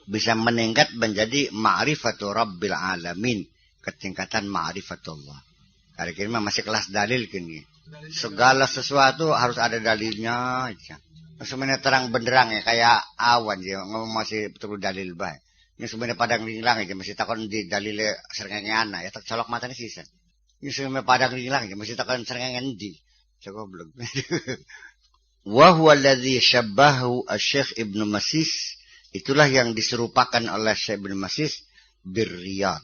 Bisa meningkat menjadi ma'rifatu rabbil alamin, ketingkatan ma'rifatullah. Hari ini masih kelas dalil kini. Segala sesuatu harus ada dalilnya aja. Sebenarnya terang benderang ya, kayak awan ya, ngomong masih betul dalil baik. Ini sebenarnya padang ringlang aja, masih takon di dalile serengengan ya, tak colok matanya sisa. Ini sebenarnya padang ringlang aja, masih takon serengengan di. Coba belum. Wa huwa alladhi syabbahu asy-Syekh Ibnu Masis, itulah yang diserupakan oleh Syekh Ibnu Masis birriyad,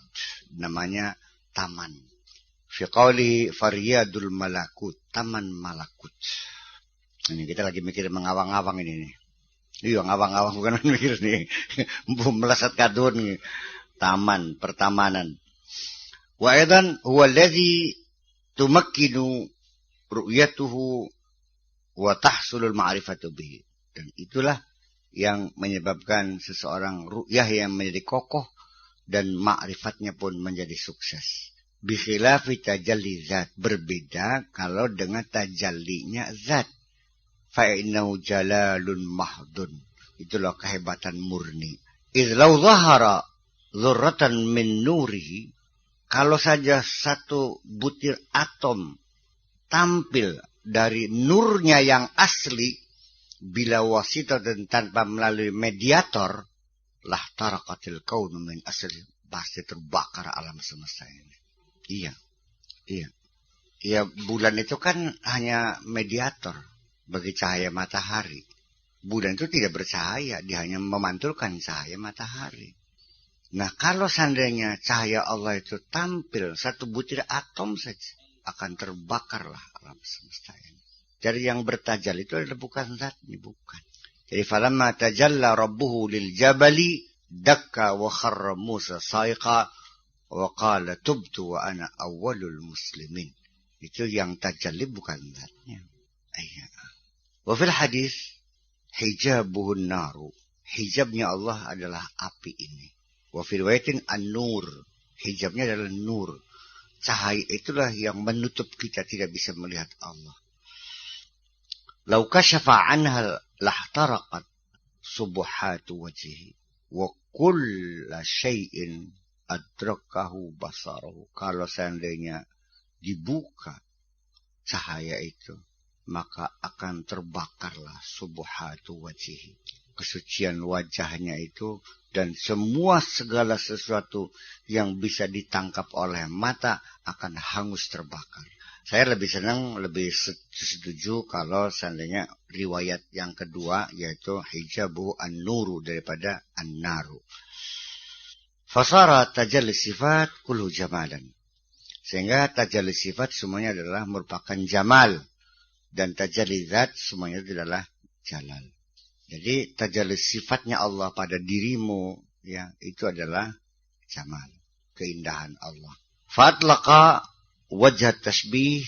namanya taman. Fi qawli fariyadul malakut, taman malakut. Ini kita lagi mikir mengawang-awang ini nih. Iya, ngawang-ngawang bukan mikir nih. Melesat kadun nih. Taman, pertamanan. Wa aidan huwa alladhi tumakkinu ru'yatuhu wa tahsulul ma'rifatu bihi. Dan itulah yang menyebabkan seseorang ru'yah yang menjadi kokoh dan ma'rifatnya pun menjadi sukses. Bi khilafi tajalli zat, berbeda kalau dengan tajallinya zat. Fa'innahu jalalun mahdun, itulah kehebatan murni. Idh law zahara dzurratan min nurihi, kalau saja satu butir atom tampil dari nurnya yang asli, bila wasita dan tanpa melalui mediator, lah taraqatil kaunu min asli, pasti terbakar alam semesta ini. Iya, bulan itu kan hanya mediator bagi cahaya matahari. Bulan itu tidak bercahaya, dia hanya memantulkan cahaya matahari. Nah, kalau seandainya cahaya Allah itu tampil satu butir atom saja, akan terbakarlah alam semesta ini. Jadi yang bertajal itu adalah bukan zat ini, bukan. Jadi falamma tajalla rabbuhu lil jabali dakka wa kharra Musa sa'iqa. wa qala tubtu wa ana awwalul muslimin. Itu yang tajalli bukan zatnya. Iya. Wa fil hadis hijabuhun naru. Hijabnya Allah adalah api ini. Wa fil riwayatin an-nur. Hijabnya adalah nur. Cahaya itulah yang menutup kita tidak bisa melihat Allah. Lau kasyafa anha lahtaraqat subuhatu wajhi wa kulla syai'in adrakahu basarahu. Kalau seandainya dibuka cahaya itu, maka akan terbakarlah subuhatu wajhi, kesucian wajahnya itu, dan semua segala sesuatu yang bisa ditangkap oleh mata akan hangus terbakar. Saya lebih senang, lebih setuju kalau seandainya riwayat yang kedua, yaitu hijabu an-nuru daripada an-naru. Fasara tajalli sifat kullu jamalan. Sehingga tajalli sifat semuanya adalah merupakan jamal. Dan tajalli zat semuanya adalah jalal. Jadi tajalli sifatnya Allah pada dirimu, ya, itu adalah jamal, keindahan Allah. Fatlaqa wajah tasbih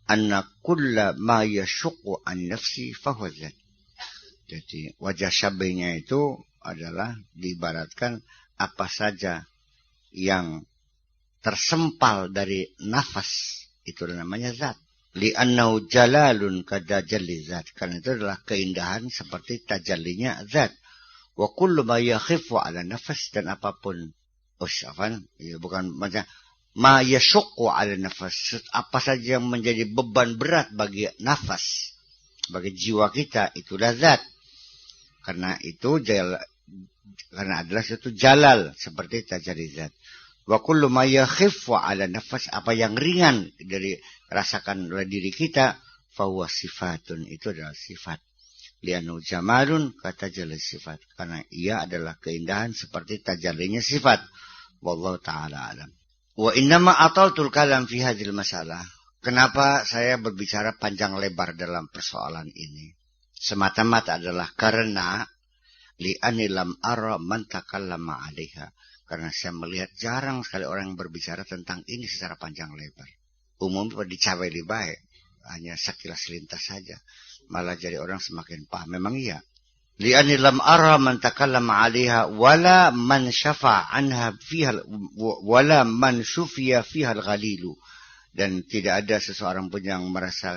anna kulla ma yashuqu an nafsi fahuwa zat. Jadi wajah syabihnya itu adalah diibaratkan apa saja yang tersempal dari nafas, itu namanya zat. Li'annahu jalalun kadajalli zat. Karena itu adalah keindahan seperti tajallinya zat. Wa kullu ma yakhifu ala nafas, dan apapun bukan macam ma yashuqqu ala nafas, apa saja yang menjadi beban berat bagi nafas, bagi jiwa kita, itulah zat. Karena itu karena adalah satu jalal seperti tajalli zat. Wa kullu ma yakhifu ala nafas, apa yang ringan dari rasakan oleh diri kita, fahuwa sifatun, itu adalah sifat. Li'annahu jamalun katajalli sifat, karena ia adalah keindahan seperti tajallinya sifat. Wallahu ta'ala alam. Wa innama ataltul kalam fi hadhil masalah. Kenapa saya berbicara panjang lebar dalam persoalan ini? Semata-mata adalah karena li'ani lam ara man takallama 'alaiha. Karena saya melihat jarang sekali orang yang berbicara tentang ini secara panjang lebar. Umumnya dicapai lebih baik, hanya sekilas selintas saja. Malah jadi orang semakin paham. Memang iya. Li'ani lam ara man takallama 'alaiha wala man syafa' anha fiha wala man syufiya fiha al-ghalilu. Dan tidak ada seseorang pun yang merasa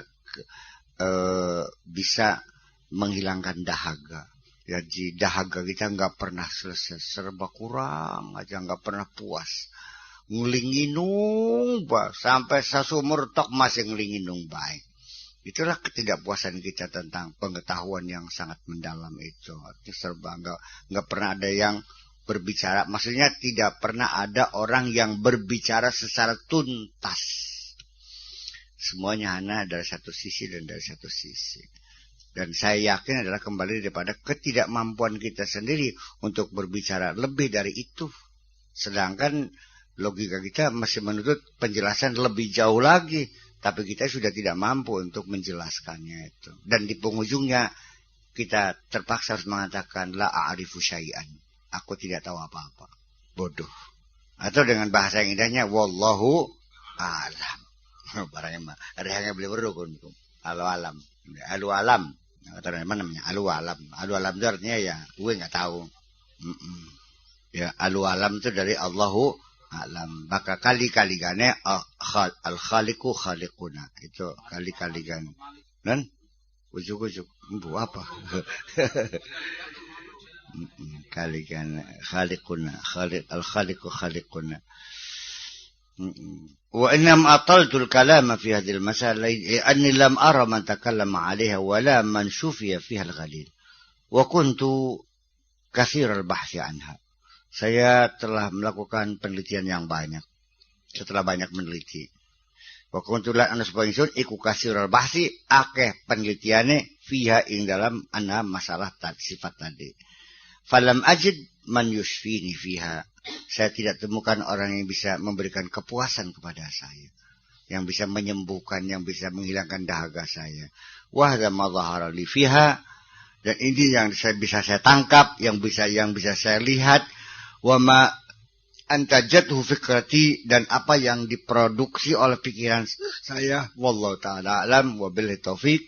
bisa menghilangkan dahaga. Jadi dahaga kita nggak pernah selesai, serba kurang aja, nggak pernah puas. Ngelinginung sampai sasumur tok masih ngelinginung baik. Itulah ketidakpuasan kita tentang pengetahuan yang sangat mendalam itu. Serba nggak pernah ada yang berbicara. Maksudnya tidak pernah ada orang yang berbicara secara tuntas. Semuanya hanya dari satu sisi dan dari satu sisi. Dan saya yakin adalah kembali daripada ketidakmampuan kita sendiri untuk berbicara lebih dari itu. Sedangkan logika kita masih menuntut penjelasan lebih jauh lagi. Tapi kita sudah tidak mampu untuk menjelaskannya itu. Dan di penghujungnya kita terpaksa harus mengatakan la a'rifu syai'an. Aku tidak tahu apa-apa. Bodoh. Atau dengan bahasa yang indahnya wallahu a'lam. Barangnya mah rehangnya beli berdukun. Alu alam. Alu alam. Atau namanya alu alam. Alu alam itu artinya ya gue nggak tahu. Ya alu alam itu dari Allahu alam. Maka kali-kaligane al-khaliqu khaliquna. Itu kali-kaligan. Dan ujuk-ujuk bu apa? Kaligan khaliquna, al-khaliqu khaliquna. Wa innam ataltul kalama fi hadhil masalah anni lam ara man takallama 'alayha wa la man shufiya fiha al-ghalil. Wa kuntu katsir al-bahthi anha. Saya telah melakukan penelitian yang banyak. Setelah banyak meneliti. Wa kuntu la anasba ingsun iku katsir al-bahthi akeh penelitiane fiha ing dalam ana masalah sifat tadi. Falam ajid man yushfini fiha. Saya tidak temukan orang yang bisa memberikan kepuasan kepada saya, yang bisa menyembuhkan, yang bisa menghilangkan dahaga saya. Wa hadza ma dhahara li fiha, dan ini yang bisa saya tangkap, yang bisa saya lihat. Wa ma antajathu fikrati, dan apa yang diproduksi oleh pikiran saya. Wallahu ta'ala alam wa billahi taufiq.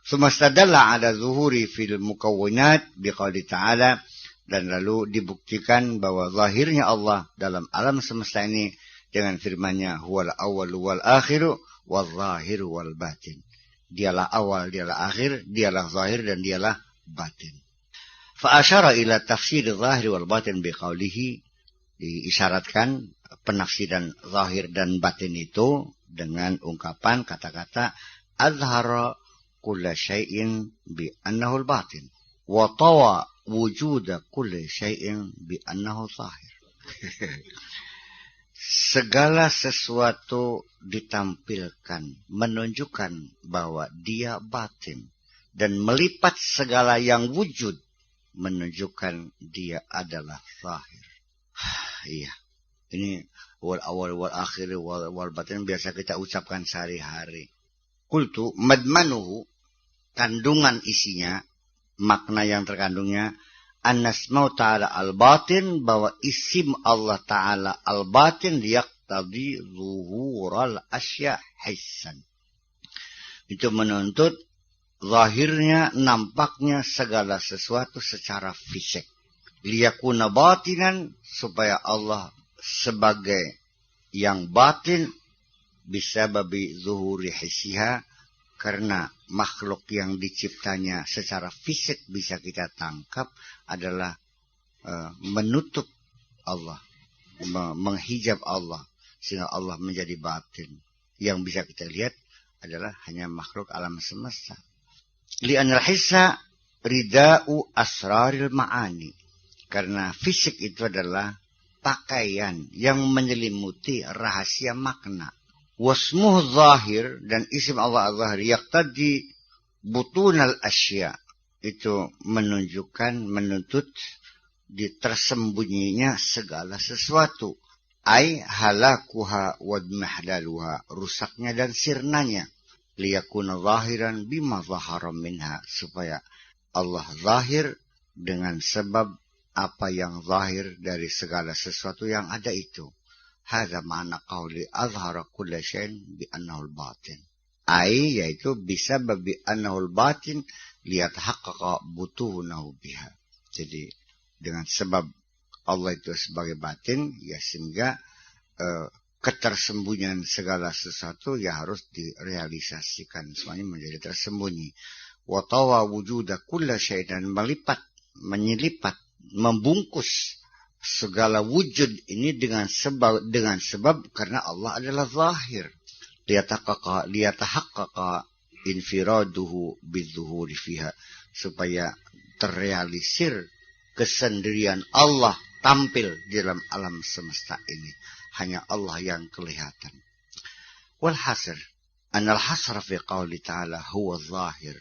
Sumastadalla ala zuhuri fil mukawwinat biqauli ta'ala, dan lalu dibuktikan bahwa zahirnya Allah dalam alam semesta ini dengan firman-Nya, huwal awwalu wal akhiru wal zahiru wal batin. Dialah awal, dialah akhir, dialah zahir dan dialah batin. Fa asyara ila tafsir zahir wal batin biqaulihi, diisyaratkan penafsiran zahir dan batin itu dengan ungkapan kata-kata azhara kulla syai'in bi annahu al batin wa tawa wujuda kulli syai'in bi annahu zahir. Segala sesuatu ditampilkan menunjukkan bahwa dia batin, dan melipat segala yang wujud menunjukkan dia adalah zahir. Iya, ini wal awal wal akhir wal batin biasa kita ucapkan sehari-hari. Qultu madmanuhu, kandungan isinya, makna yang terkandungnya, an-nasma'u ta'ala al-batin, bahwa isim Allah ta'ala al-batin yaqtadi zuhural asya hissan. Itu menuntut zahirnya, nampaknya segala sesuatu secara fisik. Liyakuna batinan, supaya Allah sebagai yang batin, bisa babi zuhuri hissiha, karena makhluk yang diciptanya secara fisik bisa kita tangkap adalah menutup Allah, menghijab Allah, sehingga Allah menjadi batin. Yang bisa kita lihat adalah hanya makhluk alam semesta. Li'anil hissa rida'u asraril ma'ani, karena fisik itu adalah pakaian yang menyelimuti rahasia makna. Wasmuh zahir, dan isim Allah al-zahir, yaqtadi butunal asya, itu menunjukkan, menuntut di tersembunyinya segala sesuatu. Ai halakuha wadmahlaluha, rusaknya dan sirnanya. Liyakuna zahiran bima zahara minha, supaya Allah zahir dengan sebab apa yang zahir dari segala sesuatu yang ada itu. Hadza ma'na qauli azhara kulla syai'in bi annahu al-batin. Ai, yaitu bisa babi annahu al-batin lihat haqqaqa butuhunahu biha. Jadi dengan sebab Allah itu sebagai batin, ya sehingga ketersembunyian segala sesuatu ya harus direalisasikan, semuanya menjadi tersembunyi. Wa tawa wujuda kulla syai'in, dan melipat, menyelipat, membungkus segala wujud ini dengan sebab karena Allah adalah zahir. Liyatahaqqaqa infiraduhu bizuhuri fiha, supaya terrealisir kesendirian Allah tampil di dalam alam semesta ini. Hanya Allah yang kelihatan. Wal hasr, anal hasra fi qauli ta'ala huwa zahir,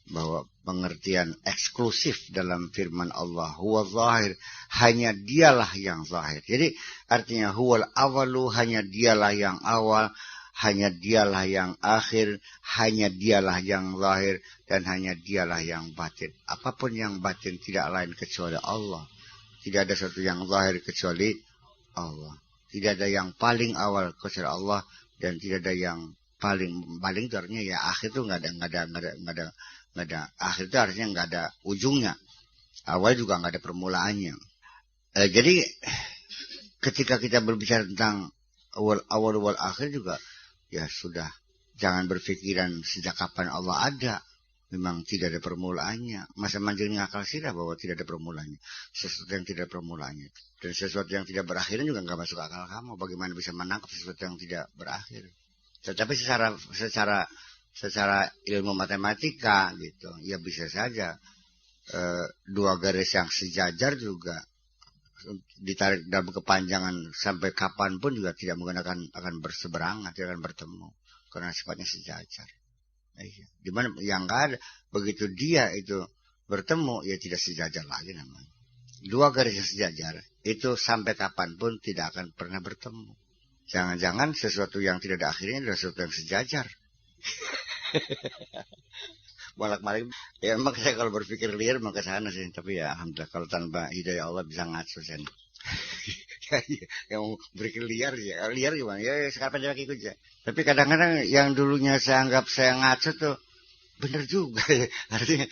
bahwa pengertian eksklusif dalam firman Allah huwa zahir, hanya dialah yang zahir. Jadi artinya huwal awalu, hanya dialah yang awal, hanya dialah yang akhir, hanya dialah yang zahir, dan hanya dialah yang batin. Apapun yang batin tidak lain kecuali Allah. Tidak ada satu yang zahir kecuali Allah. Tidak ada yang paling awal kecuali Allah, dan tidak ada yang paling itu artinya ya akhir itu nggak ada akhir itu artinya nggak ada ujungnya, awal juga nggak ada permulaannya. Jadi ketika kita berbicara tentang awal wal akhir juga ya sudah, jangan berpikiran sejak kapan Allah ada. Memang tidak ada permulaannya. Masa manjurnya akal sirah bahwa tidak ada permulaannya. Sesuatu yang tidak ada permulaannya, dan sesuatu yang tidak berakhir juga nggak masuk akal kamu. Bagaimana bisa menangkap sesuatu yang tidak berakhir? Tetapi secara ilmu matematika gitu, ya bisa saja dua garis yang sejajar juga ditarik dalam kepanjangan sampai kapanpun juga tidak mungkin akan berseberangan, tidak akan bertemu karena sifatnya sejajar. Dimana yang nggak ada, begitu dia itu bertemu ya tidak sejajar lagi namanya. Dua garis yang sejajar itu sampai kapanpun tidak akan pernah bertemu. Jangan-jangan sesuatu yang tidak ada akhirnya adalah sesuatu yang sejajar. Bolak-balik. Ya memang saya kalau berpikir liar memang ke sana sih. Tapi ya alhamdulillah kalau tanpa hidayah Allah bisa ngaco saya. Yang berpikir liar ya. Liar gimana? Ya sekarang pada ikut aja. Tapi kadang-kadang yang dulunya saya anggap saya ngaco tuh bener juga ya. Artinya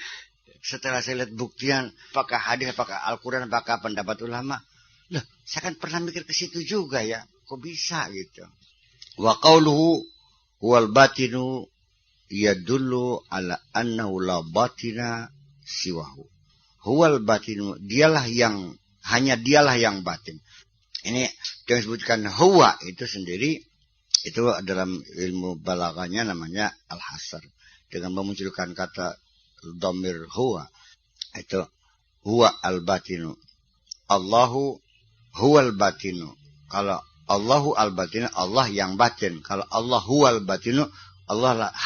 setelah saya lihat buktian, apakah hadis, apakah Al-Quran, apakah pendapat ulama, loh, saya kan pernah mikir ke situ juga ya. Kok bisa gitu? Wa qauluhu huwal batinu yadullu ala annahu la batina siwahu. Huwal batinu, hanya dialah yang batin. Ini yang disebutkan huwa itu sendiri, itu dalam ilmu balaghahnya namanya al-hasr. Dengan memunculkan kata dhamir huwa, itu huwa al-batinu. Allahu huwal batinu. Kalau Allahu al-batinu, Allah yang batin. Kalau Allah huwal batinu,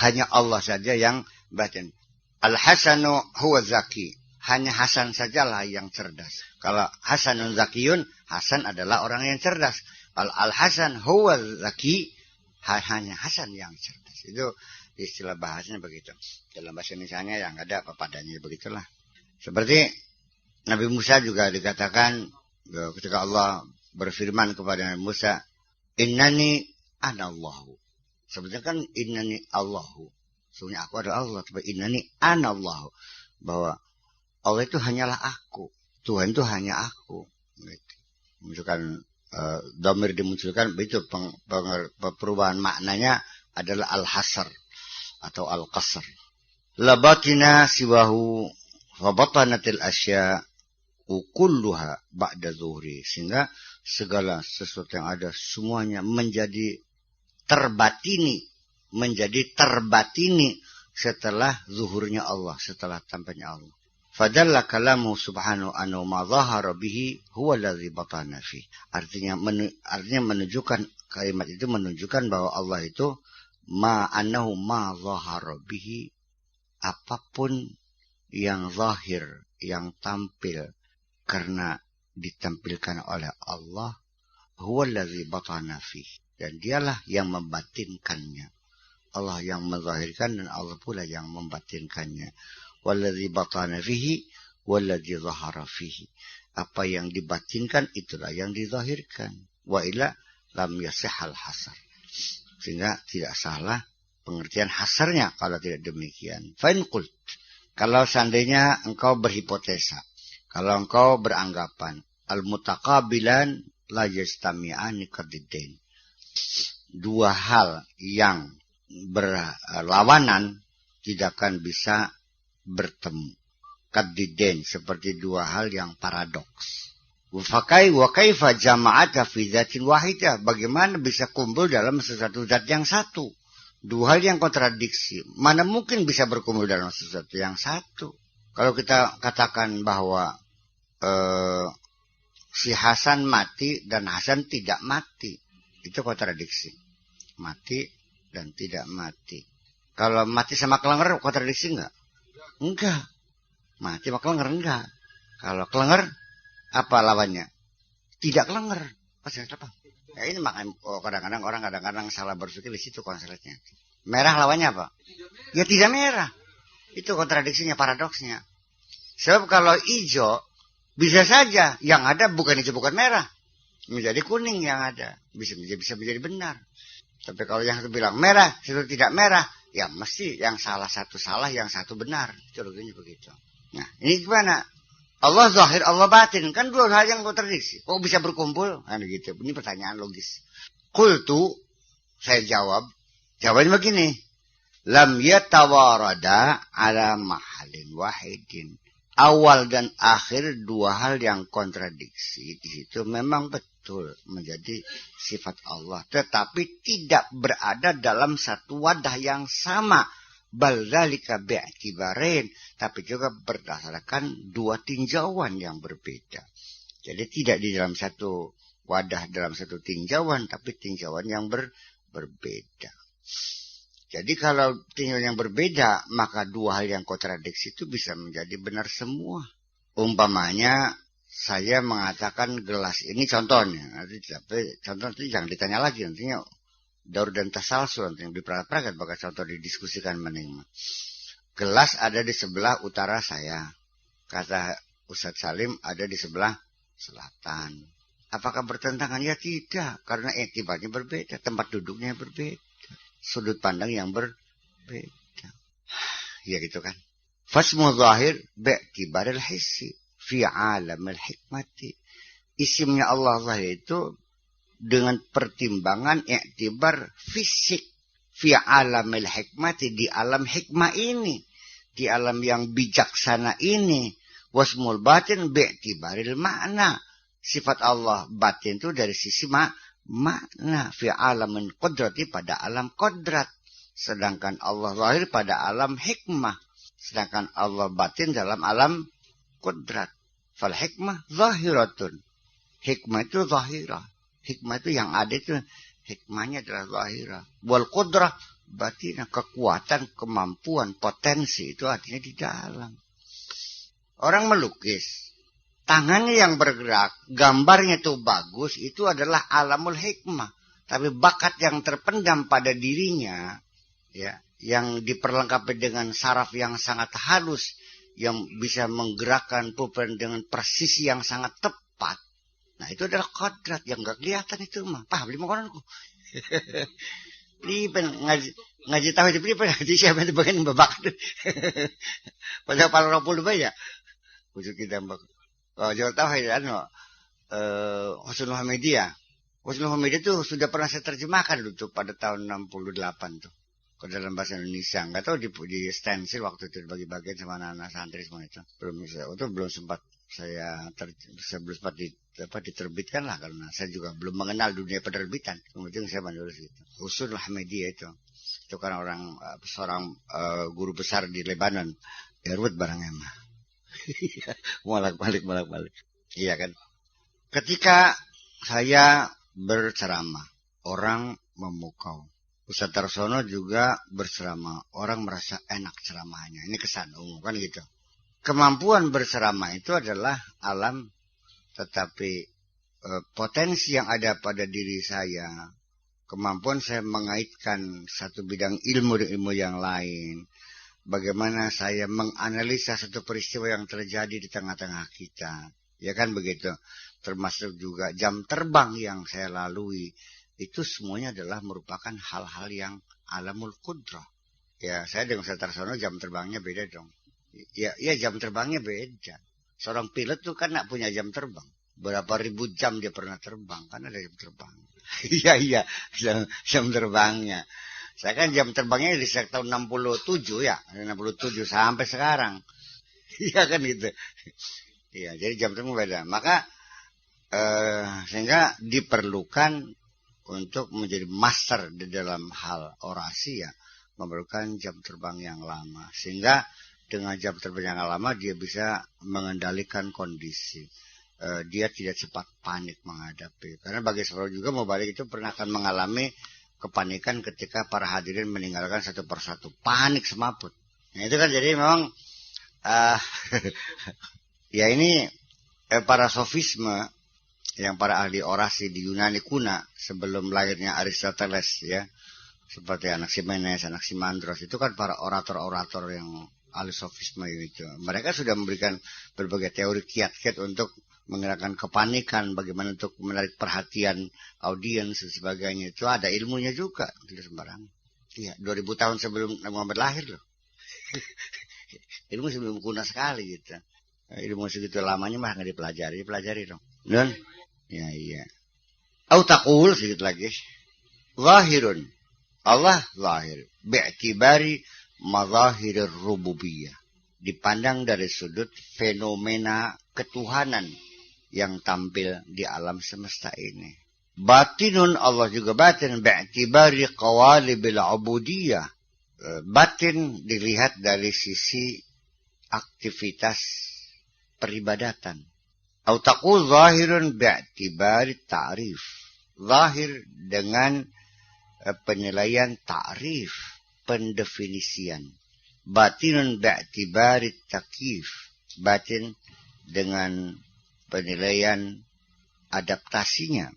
hanya Allah saja yang batin. Al-hasanu huwa zaki. Hanya Hasan sajalah yang cerdas. Kalau Hasanun zakiyun, Hasan adalah orang yang cerdas. Kalau Al-Hasan huwa zaki, hanya Hasan yang cerdas. Itu istilah bahasanya begitu. Dalam bahasa Indonesia yang ada padanya begitulah. Seperti Nabi Musa juga dikatakan ketika Allah berfirman kepada Nabi Musa, innani anallahu. Sebenarnya kan innani Allahu. Sebenarnya aku adalah Allah. Tapi innani anallahu. Bahwa Allah itu hanyalah aku. Tuhan itu hanya aku. Menunjukkan dhamir dimunculkan, itu perubahan maknanya adalah al-hasr atau al-qasr. La batina siwahu fa batanatil asya kulluha ba'da zuhri. Sehingga segala sesuatu yang ada semuanya menjadi terbatini setelah zuhurnya Allah, setelah tampaknya Allah. Fadalla kalamu subhanahu anhu ma dhahara bihi huwa alladhi batana fi. Artinya menunjukkan, kalimat itu menunjukkan bahwa Allah itu annahu ma dhahara bihi, apapun yang zahir, yang tampil karena ditampilkan oleh Allah, huwa alladhi batana fi. Dan dialah yang membatinkannya. Allah yang menzahirkan dan Allah pula yang membatinkannya. Walladzi batana fihi walladzi zahara fihi. Apa yang dibatinkan itulah yang dizahirkan. Wa illa lam yasihhal hasar. Sehingga tidak salah pengertian hasarnya kalau tidak demikian. Fa in qult, kalau seandainya engkau berhipotesa, kalau engkau beranggapan al-mutaqabilan la yastami'ani qadiddain. Dua hal yang berlawanan tidak akan bisa bertemu. Qadiddain, seperti dua hal yang paradoks. Wa kaifa jama'ata fi dzatin wahidah, bagaimana bisa kumpul dalam sesuatu zat yang satu? Dua hal yang kontradiksi, mana mungkin bisa berkumpul dalam sesuatu yang satu? Kalau kita katakan bahwa si Hasan mati dan Hasan tidak mati, itu kontradiksi. Mati dan tidak mati. Kalau mati sama kelenger, kontradiksi enggak? Enggak. Mati sama kelenger enggak. Kalau kelenger, apa lawannya? Tidak kelenger. Apa? Ya ini makanya kadang-kadang orang salah berpikir di situ konsepnya. Merah lawannya apa? Ya tidak merah. Itu kontradiksinya, paradoksnya. Sebab kalau hijau, bisa saja yang ada bukan hijau, bukan merah. Menjadi kuning yang ada. Bisa menjadi benar. Tapi kalau yang satu bilang merah, satu tidak merah, ya mesti yang salah satu salah, yang satu benar. Itu loginya begitu. Nah, ini gimana? Allah zahir, Allah batin. Kan dua hal yang kontradiksi. Kok bisa berkumpul? Nah, gitu. Ini pertanyaan logis. Qultu, saya jawab. Jawabannya begini. Lam yatawarada ala mahalin wahidin. Awal dan akhir dua hal yang kontradiksi. Di situ memang betul menjadi sifat Allah. Tetapi tidak berada dalam satu wadah yang sama. Bal dzalika bi'tibarain, tapi juga berdasarkan dua tinjauan yang berbeda. Jadi tidak di dalam satu wadah, dalam satu tinjauan, tapi tinjauan yang berbeda. Jadi kalau tinjauan yang berbeda, maka dua hal yang kontradiksi itu bisa menjadi benar semua. Umpamanya saya mengatakan gelas ini contohnya, tapi contoh itu jangan ditanya lagi, nantinya daur dan tasalsul, nanti yang diperagakan bakal contoh didiskusikan mening. Gelas ada di sebelah utara saya, kata Ustadz Salim ada di sebelah selatan. Apakah bertentangan? Ya tidak, karena iktibarnya berbeda, tempat duduknya berbeda, sudut pandang yang berbeda. Ya gitu kan. Fasmu zahir bi'tibaril hissi fi alamil hikmati. Isimnya Allah zahir itu dengan pertimbangan iktibar fisik fi alamil hikmati, di alam hikmah ini, di alam yang bijaksana ini. Wasmul batin bi'tibaril makna. Sifat Allah batin itu dari sisi makna fi alamin qudrati, pada alam kodrat. Sedangkan Allah zahir pada alam hikmah. Sedangkan Allah batin dalam alam kodrat. Fal hikmah zahiratun. Hikmah itu zahirah. Hikmah itu yang ada itu, hikmahnya adalah zahirah. Wal qudrah batinah, kekuatan, kemampuan, potensi itu artinya di dalam. Orang melukis, tangannya yang bergerak, gambarnya itu bagus, itu adalah alamul hikmah. Tapi bakat yang terpendam pada dirinya, ya, yang diperlengkapi dengan saraf yang sangat halus, yang bisa menggerakkan pulpen dengan presisi yang sangat tepat. Nah, itu adalah kodrat yang gak kelihatan itu mah. Paham lima koranku. Pripen ngaji tahu itu pripen ngaji siapa itu bagian babakan. Pada paling 20 banyak. Ujuk kita mbak. Oh, jauh tahu ya anu Husnul Hamidiyah. Husnul Hamidiyah itu sudah pernah saya terjemahkan dulu tuh pada tahun 68 tuh ke dalam bahasa Indonesia. Enggak tahu di stensil waktu itu dibagi-bagian sama anak-anak santri semua itu. Belum sempat saya sebelum sempat diterbitkan lah, karena saya juga belum mengenal dunia penerbitan. Kemudian saya menulis itu. Husnul Hamidiyah itu kan seorang guru besar di Lebanon. Erwut barangnya mah. Bolak-balik. Iya kan. Ketika saya berceramah, orang memukau. Ustaz Tarsono juga berceramah, orang merasa enak ceramahnya. Ini kesan umum kan gitu. Kemampuan berceramah itu adalah alam, tetapi potensi yang ada pada diri saya, kemampuan saya mengaitkan satu bidang ilmu dengan ilmu yang lain, bagaimana saya menganalisa satu peristiwa yang terjadi di tengah-tengah kita, ya kan begitu. Termasuk juga jam terbang yang saya lalui, itu semuanya adalah merupakan hal-hal yang alamul qudrah. Ya, saya dengan Ustaz Tarsono jam terbangnya beda dong. Ya jam terbangnya beda. Seorang pilot tuh kan gak punya jam terbang. Berapa ribu jam dia pernah terbang, kan ada jam terbang. Iya, jam terbangnya. Saya kan jam terbangnya di tahun 67 ya, 67 sampai sekarang. Iya kan gitu. Iya, jadi jam terbang beda. Maka sehingga diperlukan untuk menjadi master di dalam hal orasi ya, memerlukan jam terbang yang lama. Sehingga dengan jam terbang yang lama dia bisa mengendalikan kondisi. Dia tidak cepat panik menghadapi. Karena bagi seorang juga mau balik itu pernah akan mengalami kepanikan ketika para hadirin meninggalkan satu persatu. Panik semaput. Nah itu kan jadi memang ya ini para sofisme yang para ahli orasi di Yunani kuna sebelum lahirnya Aristoteles ya. Seperti Anaximenes, Anaximandros itu kan para orator-orator yang ahli sofisme itu. Mereka sudah memberikan berbagai teori kiat-kiat untuk menggerakkan kepanikan, bagaimana untuk menarik perhatian audiens dan sebagainya. Itu ada ilmunya juga, tidak sembarangan. Iya, 2000 tahun sebelum Muhammad lahir loh. Ilmu sebelum kuna sekali gitu. Ilmu segitu lamanya mah nggak dipelajari dong. Dan ya iya. Au taqul sedikit lagi. Zahirun. Allah zahir. Bi'tibari mazahirir rububiyah. Dipandang dari sudut fenomena ketuhanan yang tampil di alam semesta ini. Batinun, Allah juga batin. Bi'tibari qawalibil ubudiyah. Batin dilihat dari sisi aktivitas peribadatan. Au taqul zahirun bi'tibari ta'rif. Zahir dengan penilaian ta'rif, pendefinisian. Batinun bi'tibari takyif. Batin dengan penilaian adaptasinya.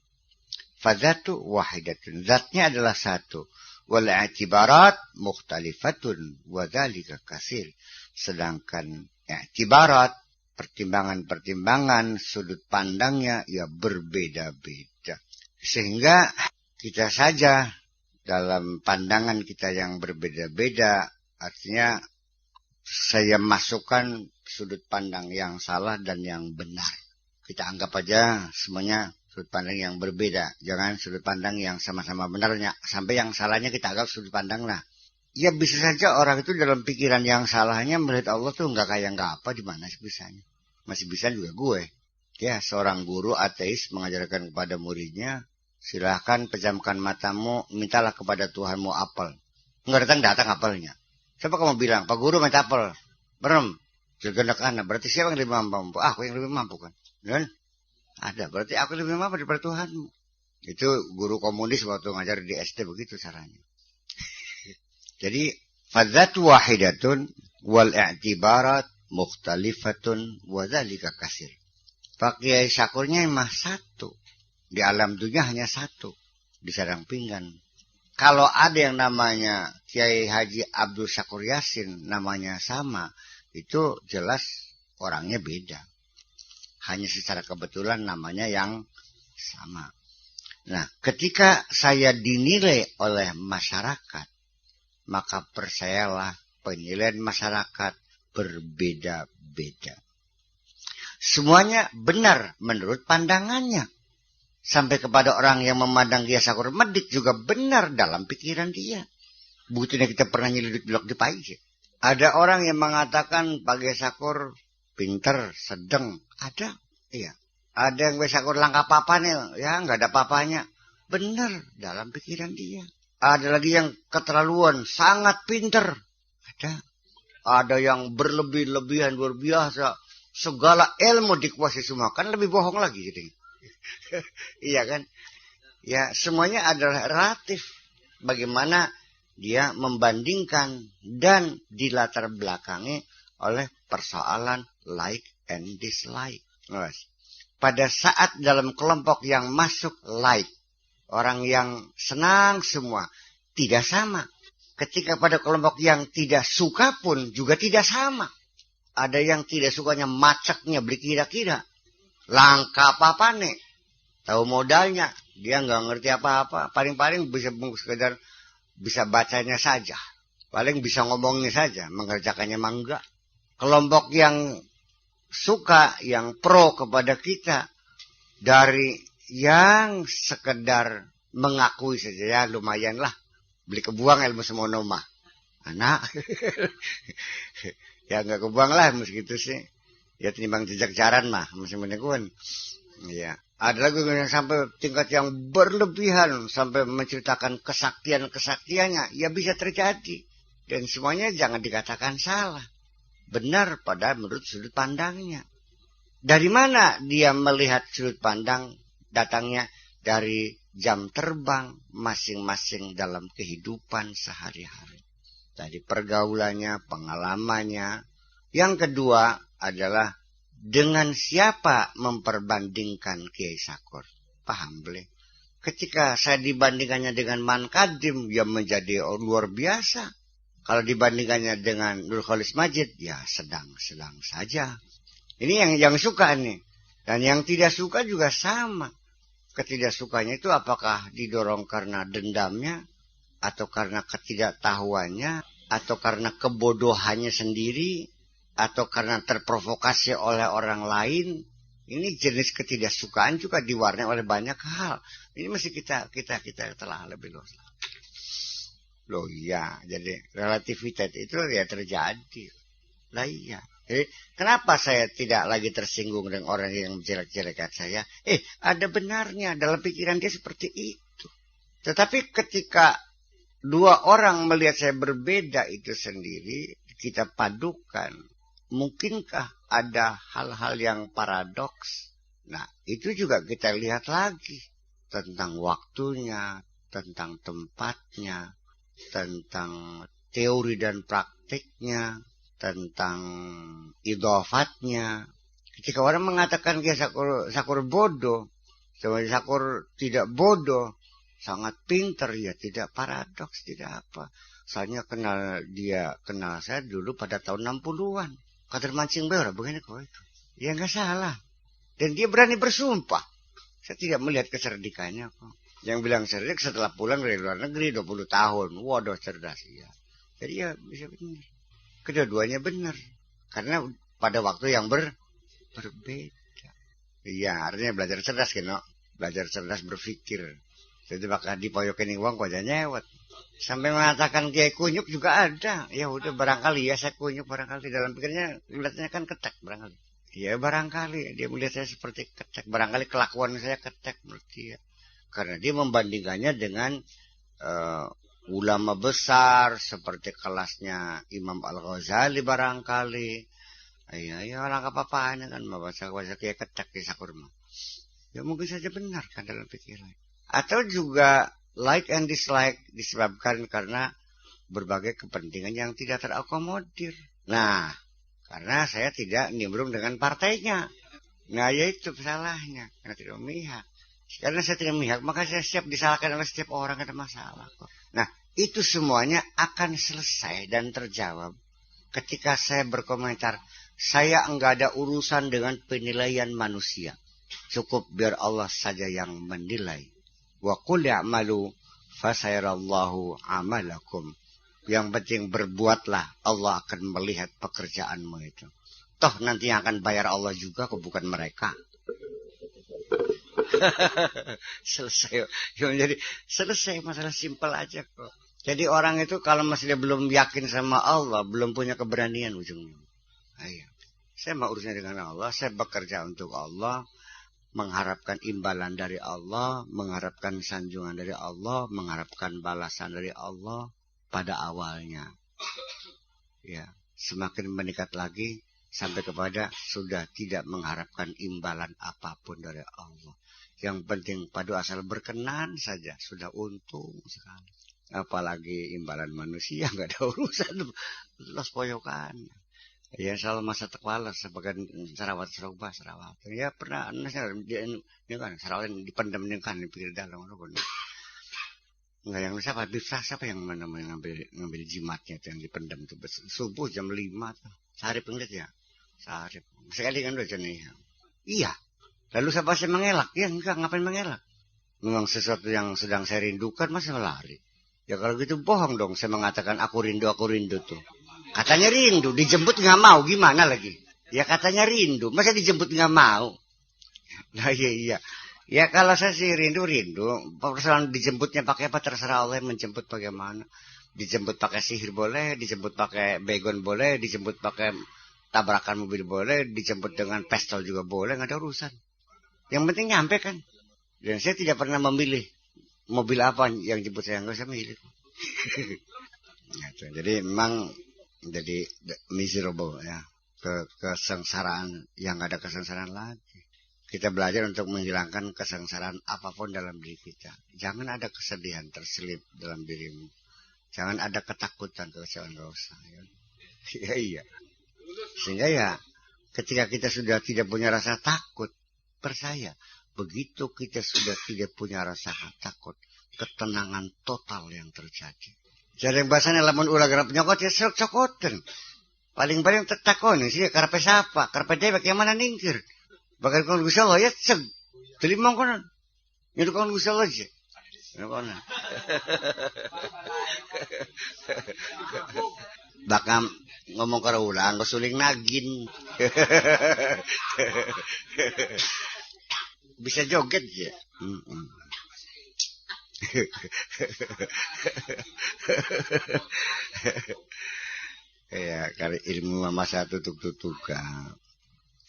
Fadzatu wahidatun. Zatnya adalah satu. Wal i'tibarat mukhtalifatun wa dzalika katsir. Sedangkan i'tibarat, pertimbangan-pertimbangan, sudut pandangnya ya berbeda-beda. Sehingga kita saja dalam pandangan kita yang berbeda-beda, artinya saya masukkan sudut pandang yang salah dan yang benar. Kita anggap aja semuanya sudut pandang yang berbeda. Jangan sudut pandang yang sama-sama benarnya. Sampai yang salahnya kita anggap sudut pandang lah. Ya bisa saja orang itu dalam pikiran yang salahnya melihat Allah tuh nggak kayak nggak apa, di mana sih bisanya. Masih bisa juga gue. Ya, seorang guru ateis mengajarkan kepada muridnya, silahkan pejamkan matamu, mintalah kepada Tuhanmu apel. Nggak datang apelnya. Siapa kamu bilang? Pak Guru minta apel. Berem. Tergendak anak. Berarti siapa yang lebih mampu? Aku yang lebih mampu kan. Dan ada. Berarti aku lebih mampu daripada Tuhanmu. Itu guru komunis waktu ngajar di SD begitu caranya. Jadi, fadzatu wahidatun wal i'tibarat mukhtalifatun wa dzalika kasir. Pak Kiai Sakurnya emang satu. Di alam dunia hanya satu. Di sarang pinggan. Kalau ada yang namanya Kiai Haji Abdul Syakur Yasin, namanya sama, itu jelas orangnya beda. Hanya secara kebetulan namanya yang sama. Nah, ketika saya dinilai oleh masyarakat, maka percayalah penilaian masyarakat berbeda-beda. Semuanya benar menurut pandangannya. Sampai kepada orang yang memandang Kiai Sakur Medik juga benar dalam pikiran dia. Buktinya kita pernah nyeliduk blog di Paiji. Ada orang yang mengatakan Pak Kiai Sakur pinter, sedang. Ada. Iya. Ada yang Kiai Sakur langka papanya. Ya, nggak ada papanya. Benar dalam pikiran dia. Ada lagi yang keterlaluan, sangat pinter. Ada. Ada yang berlebih-lebihan, luar biasa. Segala ilmu dikuasai semua. Kan lebih bohong lagi jadi. Iya kan? Ya, semuanya adalah relatif. Bagaimana dia membandingkan dan dilatar belakangi oleh persoalan like and dislike. Pada saat dalam kelompok yang masuk like, orang yang senang semua, tidak sama. Ketika pada kelompok yang tidak suka pun juga tidak sama. Ada yang tidak sukanya macaknya beli kira-kira. Langka apa nih? Tahu modalnya, dia nggak ngerti apa-apa. Paling-paling bisa sekedar bisa bacanya saja. Paling bisa ngomongnya saja, mengerjakannya mah enggak. Kelompok yang suka, yang pro kepada kita, dari yang sekedar mengakui saja, ya lumayan lah. Beli kebuang ilmu semono mah. Anak. Ya nggak kebuang lah, meskipun sih. Ya tinimbang jejak jaran mah, masih menekun. Ya. Ada lagi yang sampai tingkat yang berlebihan, sampai menceritakan kesaktian-kesaktiannya. Ya bisa terjadi. Dan semuanya jangan dikatakan salah. Benar pada menurut sudut pandangnya. Dari mana dia melihat sudut pandang? Datangnya dari jam terbang masing-masing dalam kehidupan sehari-hari. Tadi pergaulannya, pengalamannya. Yang kedua adalah dengan siapa memperbandingkan Kiai Sakur. Paham boleh? Ketika saya dibandingkannya dengan Man Kadim, ya menjadi luar biasa. Kalau dibandingkannya dengan Nur Khalis Majid, ya sedang-sedang saja. Ini yang suka nih. Dan yang tidak suka juga sama. Ketidaksukanya itu apakah didorong karena dendamnya, atau karena ketidaktahuannya, atau karena kebodohannya sendiri, atau karena terprovokasi oleh orang lain. Ini jenis ketidaksukaan juga diwarnai oleh banyak hal. Ini mesti kita telah lebih luas. Loh iya, jadi relativitas itu ya terjadi. Lah iya. Jadi, kenapa saya tidak lagi tersinggung dengan orang yang menjelek-jelekan saya? Ada benarnya dalam pikiran dia seperti itu. Tetapi ketika dua orang melihat saya berbeda itu sendiri, kita padukan. Mungkinkah ada hal-hal yang paradoks? Nah, itu juga kita lihat lagi. Tentang waktunya, tentang tempatnya, tentang teori dan praktiknya, tentang idofatnya. Ketika orang mengatakan Kiai Sakur bodoh, sebenarnya Sakur tidak bodoh, sangat pintar, ya tidak paradoks, tidak apa. Soalnya kenal saya dulu pada tahun 60-an. Kader mancing beora begini kok itu. Ya nggak salah. Dan dia berani bersumpah. Saya tidak melihat kecerdikannya kok. Yang bilang cerdik setelah pulang dari luar negeri 20 tahun. Waduh cerdas ya. Jadi ya bisa benar. Kedua-duanya benar. Karena pada waktu yang berbeda. Iya, artinya belajar cerdas kan, no? Belajar cerdas berpikir. Jadi bakal dipoyokin uang kok aja nyewet. Sampai mengatakan Kiai kunyuk juga ada. Ya udah barangkali ya saya kunyuk barangkali dalam pikirnya lihatnya kan ketek barangkali. Ya barangkali dia melihat saya seperti ketek. Barangkali kelakuan saya ketek menurut dia. Karena dia membandingkannya dengan ulama besar seperti kelasnya Imam Al-Ghazali barangkali. Ya orang apa-apaan kan baca-baca kayak ketek kisah kurma. Ya mungkin saja benar kan dalam pikiran. Atau juga like and dislike disebabkan karena berbagai kepentingan yang tidak terakomodir. Nah, karena saya tidak nimbrung dengan partainya. Nah, yaitu salahnya. Karena tidak memihak. Karena saya tidak memihak, maka saya siap disalahkan oleh setiap orang, ada masalah kok. Nah, itu semuanya akan selesai dan terjawab ketika saya berkomentar. Saya enggak ada urusan dengan penilaian manusia. Cukup biar Allah saja yang menilai. Wa qul ya'malu fasayarallahu amalakum. Yang penting berbuatlah, Allah akan melihat pekerjaanmu itu. Toh nanti yang akan bayar Allah juga kok, bukan mereka. Selesai. Jadi selesai, masalah simpel aja kok. Jadi orang itu kalau masih dia belum yakin sama Allah, belum punya keberanian ujungnya. Ayo. Saya mau urusannya dengan Allah, saya bekerja untuk Allah. Mengharapkan imbalan dari Allah, mengharapkan sanjungan dari Allah, mengharapkan balasan dari Allah pada awalnya. Ya, semakin mendekat lagi sampai kepada sudah tidak mengharapkan imbalan apapun dari Allah. Yang penting padu asal berkenan saja sudah untung sekali. Apalagi imbalan manusia nggak ada urusan, los poyokan. Ya insyaallah masa tekwala sebagian Sarawat ya pernah ini kan Sarawat dipendam kan di pinggir dalam enggak yang siapa yang mana ngambil jimatnya itu yang dipendam itu subuh jam 5 tuh sehari penglihat ya sehari sekali kan udah jenih. Iya, lalu siapa saya mengelak? Ya enggak, ngapain mengelak, memang sesuatu yang sedang saya rindukan masih melari. Ya kalau gitu bohong dong saya mengatakan aku rindu tuh. Katanya rindu, dijemput nggak mau, gimana lagi? Ya katanya rindu, masa dijemput nggak mau? Nah iya. Ya kalau saya sih rindu. Persoalan dijemputnya pakai apa terserah Allah yang menjemput bagaimana. Dijemput pakai sihir boleh, dijemput pakai begon boleh, dijemput pakai tabrakan mobil boleh, dijemput dengan pistol juga boleh, nggak ada urusan. Yang penting nyampe kan. Dan saya tidak pernah memilih mobil apa yang jemput saya, nggak usah milih. Jadi memang jadi miserable ya, kesengsaraan yang nggak ada kesengsaraan lagi. Kita belajar untuk menghilangkan kesengsaraan apapun dalam diri kita. Jangan ada kesedihan terselip dalam dirimu. Jangan ada ketakutan, kekecewaan, nggak usah. Ya, iya. Sehingga ya ketika kita sudah tidak punya rasa takut, percaya begitu kita sudah tidak punya rasa takut, ketenangan total yang terjadi. Jadi yang bahasanya lamun ulah garap nyokot ya sok-sokoten. Paling-paling takon sih karepe sapa, karepe dewek yang mana ningkir. Bakal kon Gusti Allah ya seg. Telimong kono. Nyuruh kon Gusti Allah aja. Kono. Bakal ngomong karo ulang suling nagin. Bisa joget ya. Ya kali ilmu masa tutuk-tutukan.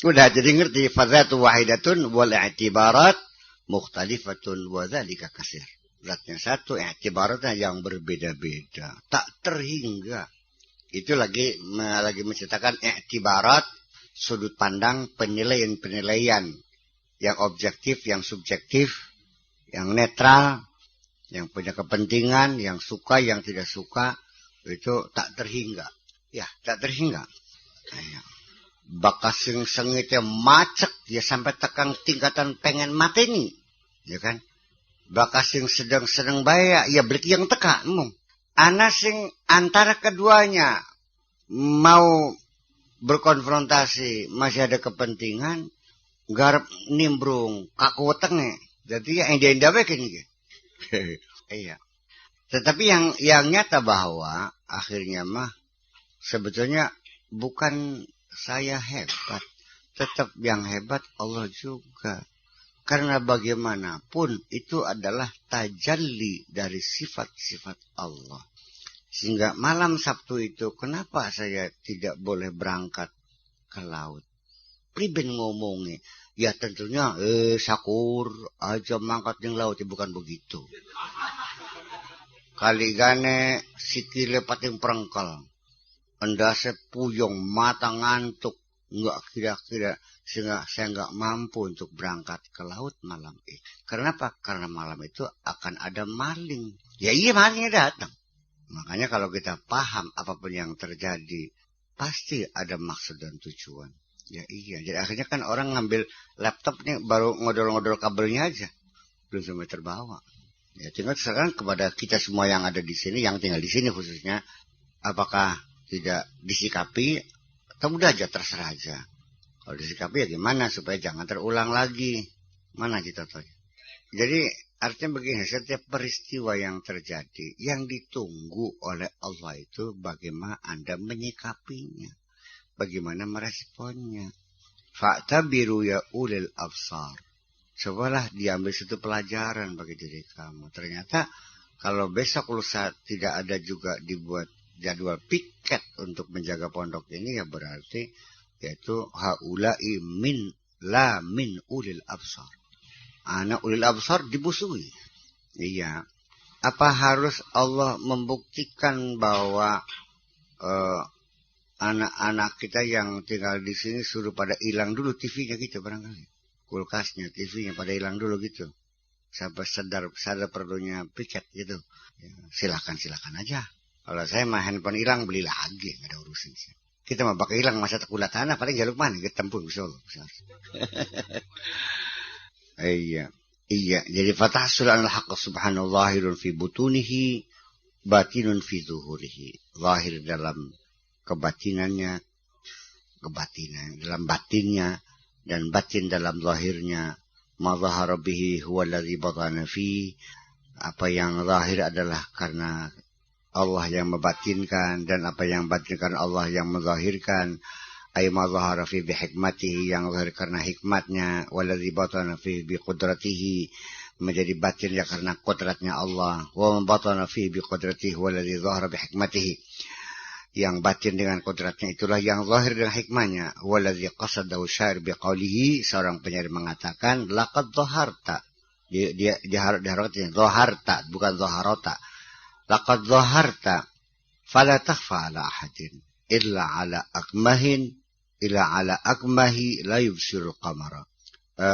Udah jadi ngerti fadzatu wahidatun wal i'tibarat mukhtalifatun wa dzalika katsir. Zatnya satu, i'tibaratnya yang berbeda-beda, tak terhingga. Itu lagi menceritakan i'tibarat, sudut pandang, penilaian yang objektif, yang subjektif, yang netral, yang punya kepentingan, yang suka, yang tidak suka, itu tak terhingga. Ya, tak terhingga. Nah, bakas sing sengitnya macet, ya sampai tekan tingkatan pengen mateni. Ya kan? Bakas sing sedang bahaya, ya beli yang teka. Ana sing antara keduanya mau berkonfrontasi, masih ada kepentingan, garap nimbrung kaku wetenge. Jadi ya enda-enda wae kene. Iya. Tetapi yang nyata bahwa akhirnya mah sebetulnya bukan saya hebat, tetap yang hebat Allah juga. Karena bagaimanapun itu adalah tajalli dari sifat-sifat Allah. Sehingga malam Sabtu itu kenapa saya tidak boleh berangkat ke laut? Priben ngomongnya, ya tentunya sakur aja mangkat di laut, ya bukan begitu. Kaligane sikile pating perengkel, endase puyong, mata ngantuk, nggak kira-kira, sehingga saya nggak mampu untuk berangkat ke laut malam itu. Kenapa? Karena malam itu akan ada maling. Ya iya, malingnya datang. Makanya kalau kita paham apapun yang terjadi, pasti ada maksud dan tujuan. Ya iya, jadi akhirnya kan orang ngambil laptop nih baru ngodol-ngodol kabelnya aja, belum sampai terbawa. Ya tinggal sekarang kepada kita semua yang ada di sini, yang tinggal di sini khususnya, apakah tidak disikapi atau udah aja terserah aja. Kalau disikapi ya gimana supaya jangan terulang lagi. Mana kita tahu. Jadi artinya begini, setiap peristiwa yang terjadi, yang ditunggu oleh Allah itu bagaimana Anda menyikapinya. Bagaimana meresponnya. Fa'tabiru ya ulil absar. Cobalah diambil satu pelajaran bagi diri kamu. Ternyata kalau besok lusa tidak ada juga dibuat jadwal piket untuk menjaga pondok ini, ya berarti yaitu haula'i min ulil absar. Anak ulil absar dibusui. Iya. Apa harus Allah membuktikan bahwa anak-anak kita yang tinggal di sini suruh pada hilang dulu TV-nya gitu barangkali. Kulkasnya, TV-nya pada hilang dulu gitu. Sampai sadar perlunya piket gitu. Ya, silakan aja. Kalau saya mah handphone hilang beli lagi, nggak ada urusan sih. Kita mah bakal hilang masa tekulat tanah paling jaluk mana kita tempung Solo. Iya. Jadi fatasul al-haqq subhanallahirun fi butunihi batinun fi zuhurihi. Zahir dalam kebatinan dalam batinnya dan batin dalam zahirnya. Ma zahara bihi huwa alladhi batana fi. Apa yang zahir adalah karena Allah yang membatinkan, dan apa yang batinkan Allah yang menzahirkan. Ay ma zahara fi bihikmatihi, yang zahir karena hikmatnya. Walladhi batana fi biqudratihi, menjadi batin ya karena kodratnya Allah. Wa man batana fi biqudratihi walladhi zahara bihikmatihi, yang batin dengan kodratnya itulah yang zahir dengan hikmahnya. Walladzi qasadahu syair biqaulihi, seorang penyair mengatakan laqad dhaharta. Dia diharokatnya dhaharta bukan dhaharata. Laqad dhaharta fala takhfa ala ahadin illa ala akmahi la yubsirul qamara.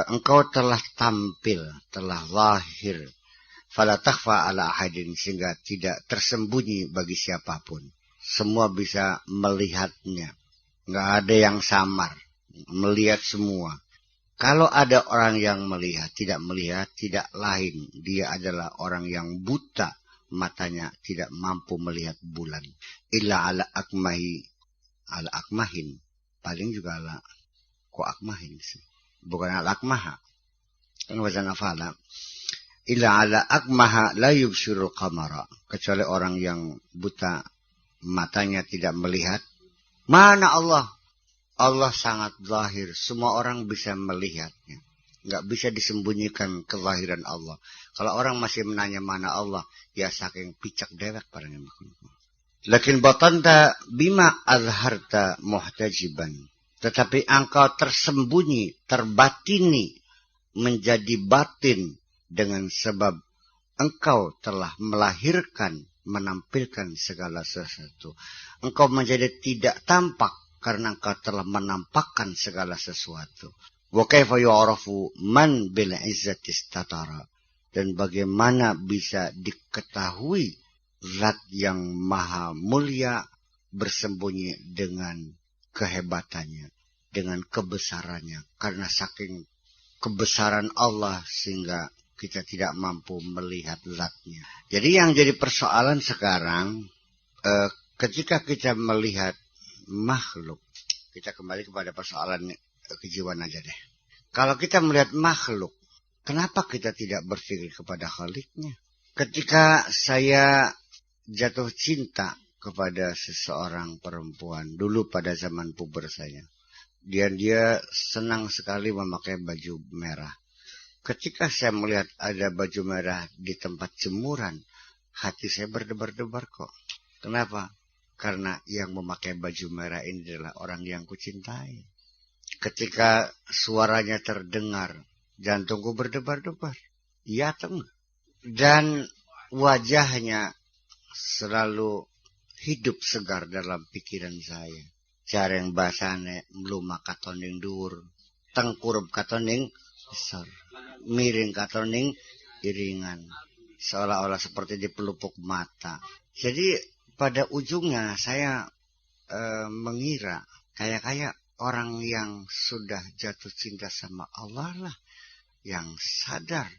Engkau telah tampil, telah lahir, fala takhfa ala ahadin, sehingga tidak tersembunyi bagi siapapun. Semua bisa melihatnya. Nggak ada yang samar. Melihat semua. Kalau ada orang yang melihat, tidak lain. Dia adalah orang yang buta. Matanya tidak mampu melihat bulan. Illa ala akmahin. Paling juga ala akmahin sih. Bukan ala akmaha. Kan wazan afala. Illa ala akmaha la yubsirul qamara. Kecuali orang yang buta, matanya tidak melihat. Mana Allah? Allah sangat zahir. Semua orang bisa melihatnya. Nggak bisa disembunyikan kelahiran Allah. Kalau orang masih menanya mana Allah, ya saking picak dewek parangnya. Lakin batanta bima azharta muhtajiban. Tetapi engkau tersembunyi, terbatini, menjadi batin dengan sebab engkau telah melahirkan, menampilkan segala sesuatu. Engkau menjadi tidak tampak karena engkau telah menampakkan segala sesuatu. Wa kaifa yu'rafu man bil izzati istatara. Dan bagaimana bisa diketahui zat yang maha mulia bersembunyi dengan kehebatannya, dengan kebesarannya. Karena saking kebesaran Allah sehingga kita tidak mampu melihat zatnya. Jadi yang jadi persoalan sekarang, ketika kita melihat makhluk, kita kembali kepada persoalan kejiwaan aja deh. Kalau kita melihat makhluk, kenapa kita tidak berpikir kepada Khaliknya? Ketika saya jatuh cinta kepada seseorang perempuan, dulu pada zaman puber saya, dia senang sekali memakai baju merah. Ketika saya melihat ada baju merah di tempat jemuran, hati saya berdebar-debar kok. Kenapa? Karena yang memakai baju merah ini adalah orang yang kucintai. Ketika suaranya terdengar, jantungku berdebar-debar. Iya atau enggak? Dan wajahnya selalu hidup segar dalam pikiran saya. Jareng basane mlumak katoning dhuwur, tengkurup katoning besar, miring katoning iringan, seolah-olah seperti dipelupuk mata. Jadi pada ujungnya saya mengira kayak orang yang sudah jatuh cinta sama Allah lah, yang sadar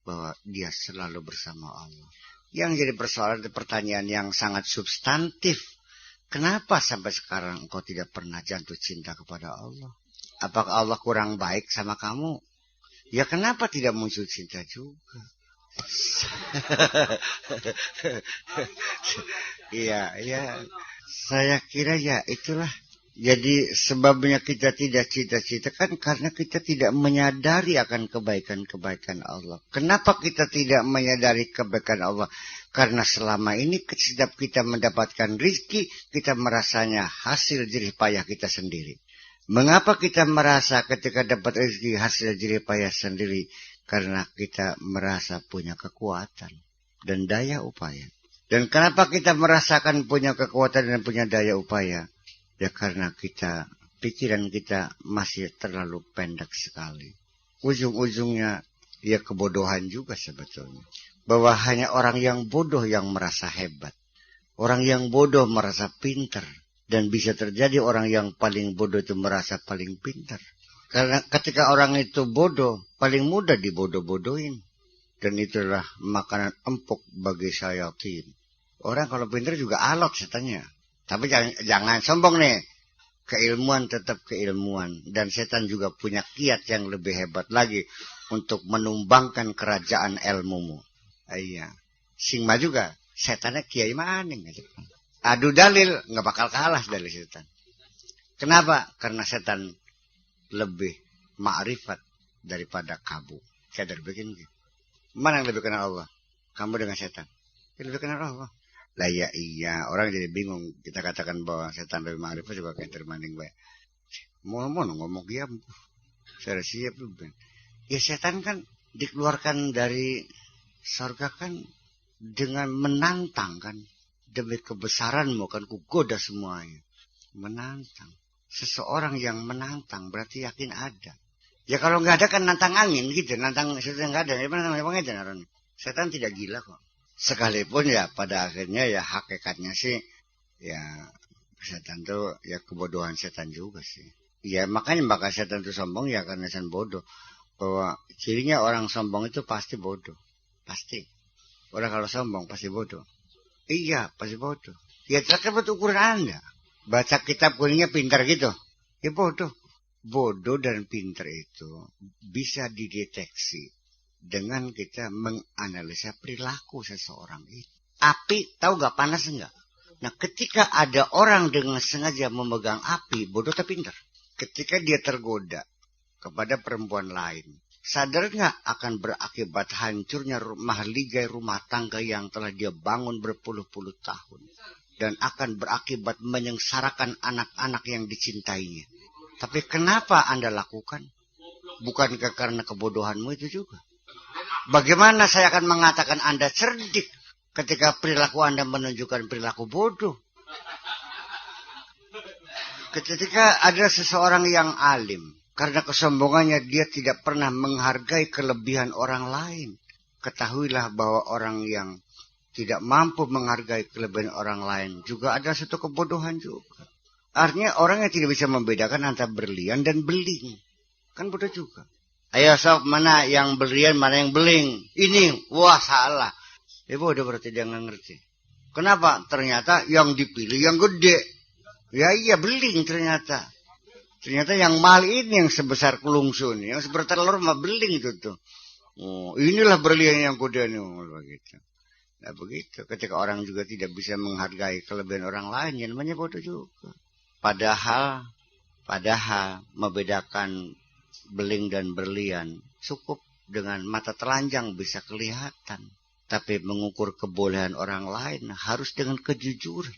bahwa dia selalu bersama Allah. Yang jadi persoalan pertanyaan yang sangat substantif. Kenapa sampai sekarang engkau tidak pernah jatuh cinta kepada Allah? Apakah Allah kurang baik sama kamu? Ya kenapa tidak muncul cinta juga? Iya. Saya kira ya itulah. Jadi sebabnya kita tidak cita-cita kan karena kita tidak menyadari akan kebaikan-kebaikan Allah. Kenapa kita tidak menyadari kebaikan Allah? Karena selama ini setiap kita mendapatkan rizki, kita merasanya hasil jerih payah kita sendiri. Mengapa kita merasa ketika dapat rezeki hasil jerih payah sendiri? Karena kita merasa punya kekuatan dan daya upaya. Dan kenapa kita merasakan punya kekuatan dan punya daya upaya? Ya karena pikiran kita masih terlalu pendek sekali. Ujung-ujungnya ya kebodohan juga sebetulnya. Bahwa hanya orang yang bodoh yang merasa hebat. Orang yang bodoh merasa pintar. Dan bisa terjadi orang yang paling bodoh itu merasa paling pintar. Karena ketika orang itu bodoh, paling mudah dibodoh-bodohin. Dan itulah makanan empuk bagi syayatin. Orang kalau pintar juga alot setannya. Tapi jangan sombong nih. Keilmuan tetap keilmuan. Dan setan juga punya kiat yang lebih hebat lagi untuk menumbangkan kerajaan ilmumu. Iya. Singma juga. Setannya Kiai Maning. Adu dalil nggak bakal kalah dari setan. Kenapa? Karena setan lebih ma'rifat daripada kamu. Sadar begini. Mana yang lebih kenal Allah? Kamu dengan setan. Yang lebih kenal Allah. Lah ya iya, orang jadi bingung. Kita katakan bahwa setan lebih ma'rifat juga kayak termaning baik. Mau ngomong dia, saya siap tuh. Ya setan kan dikeluarkan dari surga kan dengan menantang kan. Demi kebesaranmu kan kugoda semuanya. Menantang. Seseorang yang menantang berarti yakin ada. Ya kalau nggak ada kan nantang angin gitu. Nantang setan nggak ada. Emang aja naron. Setan tidak gila kok. Sekalipun ya pada akhirnya ya hakikatnya sih ya setan tuh ya kebodohan setan juga sih. Ya makanya bakal setan itu sombong ya karena setan bodoh. Bahwa cirinya orang sombong itu pasti bodoh. Pasti. Orang kalau sombong pasti bodoh. Iya pasti bodoh. Ya terkait ukuran Anda. Baca kitab kuningnya pintar gitu. Ya bodoh. Bodoh dan pintar itu bisa dideteksi dengan kita menganalisa perilaku seseorang itu. Api tahu gak panas enggak? Nah ketika ada orang dengan sengaja memegang api, bodoh atau pintar? Ketika dia tergoda kepada perempuan lain, sadar gak akan berakibat hancurnya mahligai rumah tangga yang telah dia bangun berpuluh-puluh tahun. Dan akan berakibat menyengsarakan anak-anak yang dicintainya. Tapi kenapa Anda lakukan? Bukankah karena kebodohanmu itu juga? Bagaimana saya akan mengatakan Anda cerdik ketika perilaku Anda menunjukkan perilaku bodoh? Ketika ada seseorang yang alim, karena kesombongannya dia tidak pernah menghargai kelebihan orang lain. Ketahuilah bahwa orang yang tidak mampu menghargai kelebihan orang lain juga ada satu kebodohan juga. Artinya orang yang tidak bisa membedakan antara berlian dan beling. Kan bodoh juga. Ayo sob, mana yang berlian, mana yang beling. Ini, wah salah. Ya bodoh berarti dia nggak ngerti. Kenapa? Ternyata yang dipilih yang gede. Ya iya beling ternyata. Ternyata yang mahal ini yang sebesar kulungsun, yang bertelur mah beling itu tuh. Oh, inilah berlian yang kuda nih, begitu. Nah begitu, ketika orang juga tidak bisa menghargai kelebihan orang lain, yang namanya bodoh juga. Padahal membedakan beling dan berlian cukup dengan mata telanjang bisa kelihatan. Tapi mengukur kebolehan orang lain harus dengan kejujuran.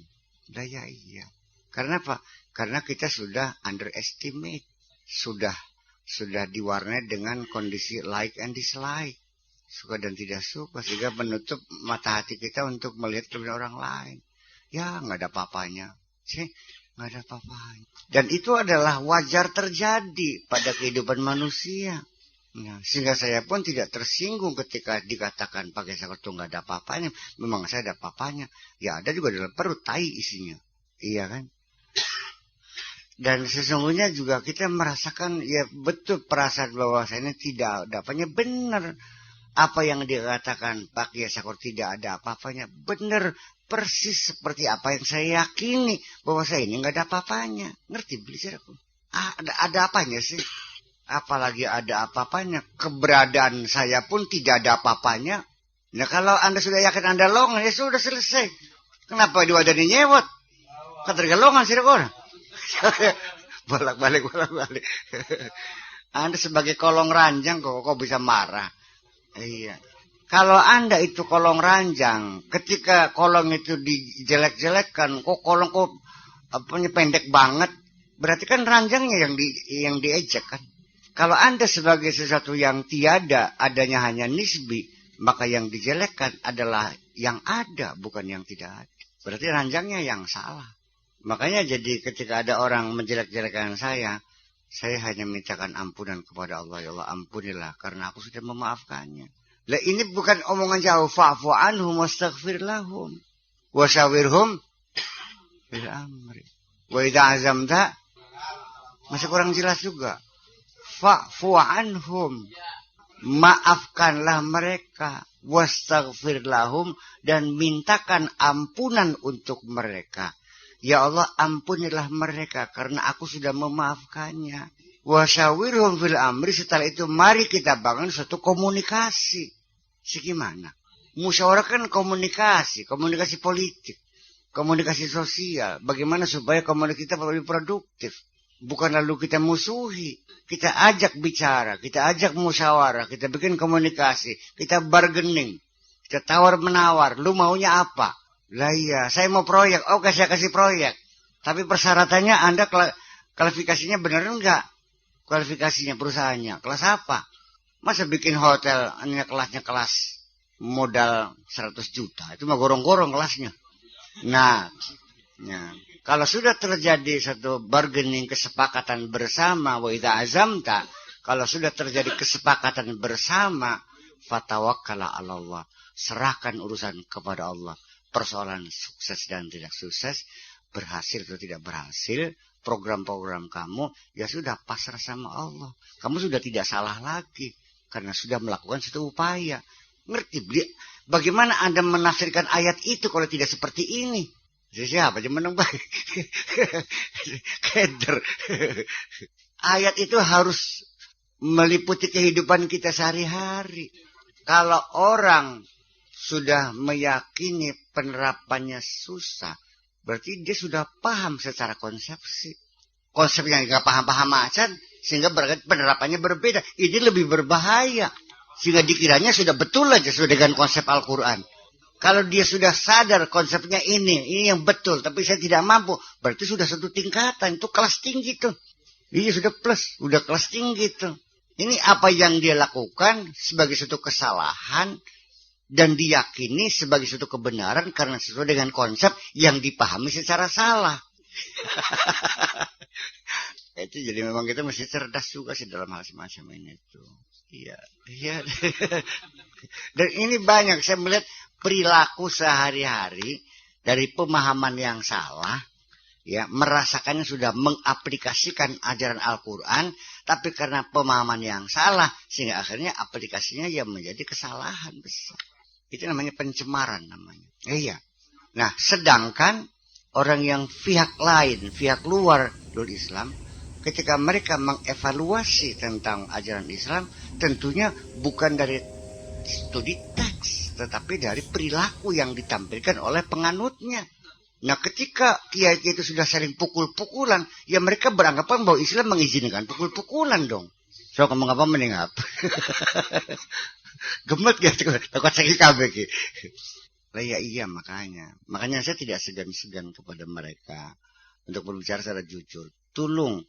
Daya iya. Karena apa? Karena kita sudah underestimate, sudah diwarnai dengan kondisi like and dislike, suka dan tidak suka, sehingga menutup mata hati kita untuk melihat kelebihan orang lain. Ya nggak ada apa-apanya, sih nggak ada apa-apanya. Dan itu adalah wajar terjadi pada kehidupan manusia. Nah, sehingga saya pun tidak tersinggung ketika dikatakan pakai sakot itu nggak ada apa-apanya. Memang saya ada apa-apanya. Ya ada juga dalam perut tai isinya, iya kan? Dan sesungguhnya juga kita merasakan ya betul perasaan bahwasanya tidak ada apanya, benar. Apa yang dikatakan Pak Kiai Sakor tidak ada apa-apanya, benar persis seperti apa yang saya yakini bahwa saya ini nggak ada apa-apanya. Ngerti beliau? Ada apanya sih? Apalagi ada apa-apanya. Keberadaan saya pun tidak ada apa-apanya. Nah kalau Anda sudah yakin Anda longan, ya sudah selesai. Kenapa diwadani nyewot? Ketergalongan sih orang. bolak-balik. Anda sebagai kolong ranjang kok bisa marah. Iya. Kalau Anda itu kolong ranjang, ketika kolong itu dijelek-jelekkan, kok kolong apanya pendek banget, berarti kan ranjangnya yang diejek kan. Kalau Anda sebagai sesuatu yang tiada, adanya hanya nisbi, maka yang dijelekkan adalah yang ada, bukan yang tidak ada. Berarti ranjangnya yang salah. Makanya jadi ketika ada orang menjelek-jelekan saya hanya mintakan ampunan kepada Allah. Ya Allah ampunilah karena aku sudah memaafkannya. Lah ini bukan omongan jauh. Fa'fu anhum wastaghfir lahum wasyawirhum bil amri. Wa idza azamta masih kurang jelas juga. Fa'fu anhum, maafkanlah mereka, wastaghfir lahum, dan mintakan ampunan untuk mereka. Ya Allah ampunilah mereka karena aku sudah memaafkannya. Wasyawirhum fil amri, setelah itu mari kita bangun suatu komunikasi. Gimana? Musyawarah kan komunikasi politik, komunikasi sosial. Bagaimana supaya komunikasi kita lebih produktif? Bukan lalu kita musuhi, kita ajak bicara, kita ajak musyawarah, kita bikin komunikasi, kita bargaining, kita tawar menawar. Lu maunya apa? Lah iya, saya mau proyek. Oke, saya kasih proyek. Tapi persyaratannya Anda kualifikasinya benar enggak? Kualifikasinya perusahaannya. Kelas apa? Masa bikin hotel, ini kelasnya kelas modal 100 juta. Itu mah gorong-gorong kelasnya. Nah, kalau sudah terjadi satu bargaining, kesepakatan bersama, wa idza azamta, kalau sudah terjadi kesepakatan bersama, fatawakkala 'ala Allah. Serahkan urusan kepada Allah. Persoalan sukses dan tidak sukses, berhasil atau tidak berhasil, program-program kamu, ya sudah pasrah sama Allah. Kamu sudah tidak salah lagi, karena sudah melakukan satu upaya. Ngerti? Bagaimana Anda menafsirkan ayat itu kalau tidak seperti ini? Siapa aja menang baik? Keder. Ayat itu harus meliputi kehidupan kita sehari-hari. Kalau orang sudah meyakini penerapannya susah, berarti dia sudah paham secara konsepsi. Konsep yang nggak paham-paham aja, sehingga penerapannya berbeda. Ini lebih berbahaya, sehingga dikiranya sudah betul aja sudah dengan konsep Al-Quran. Kalau dia sudah sadar konsepnya ini yang betul, tapi saya tidak mampu, berarti sudah satu tingkatan, itu kelas tinggi tuh. Iya sudah plus, udah kelas tinggi tuh. Ini apa yang dia lakukan sebagai suatu kesalahan, dan diyakini sebagai suatu kebenaran karena sesuai dengan konsep yang dipahami secara salah. Itu jadi memang kita mesti cerdas juga sih dalam hal semacam ini tuh. Iya. Dan ini banyak saya melihat perilaku sehari-hari dari pemahaman yang salah, ya, merasakannya sudah mengaplikasikan ajaran Al-Quran, tapi karena pemahaman yang salah sehingga akhirnya aplikasinya ya menjadi kesalahan besar. Itu namanya pencemaran namanya. Iya. Nah, sedangkan orang yang pihak lain, pihak luar dari Islam, ketika mereka mengevaluasi tentang ajaran Islam, tentunya bukan dari studi teks, tetapi dari perilaku yang ditampilkan oleh penganutnya. Nah, ketika kiai itu sudah sering pukul-pukulan, ya mereka beranggapan bahwa Islam mengizinkan pukul-pukulan dong. So, kamu ngapa meningap? Gemet gitu, takut sakit kabeh ki. Lah ya iya, makanya saya tidak segan-segan kepada mereka untuk berbicara secara jujur. Tolong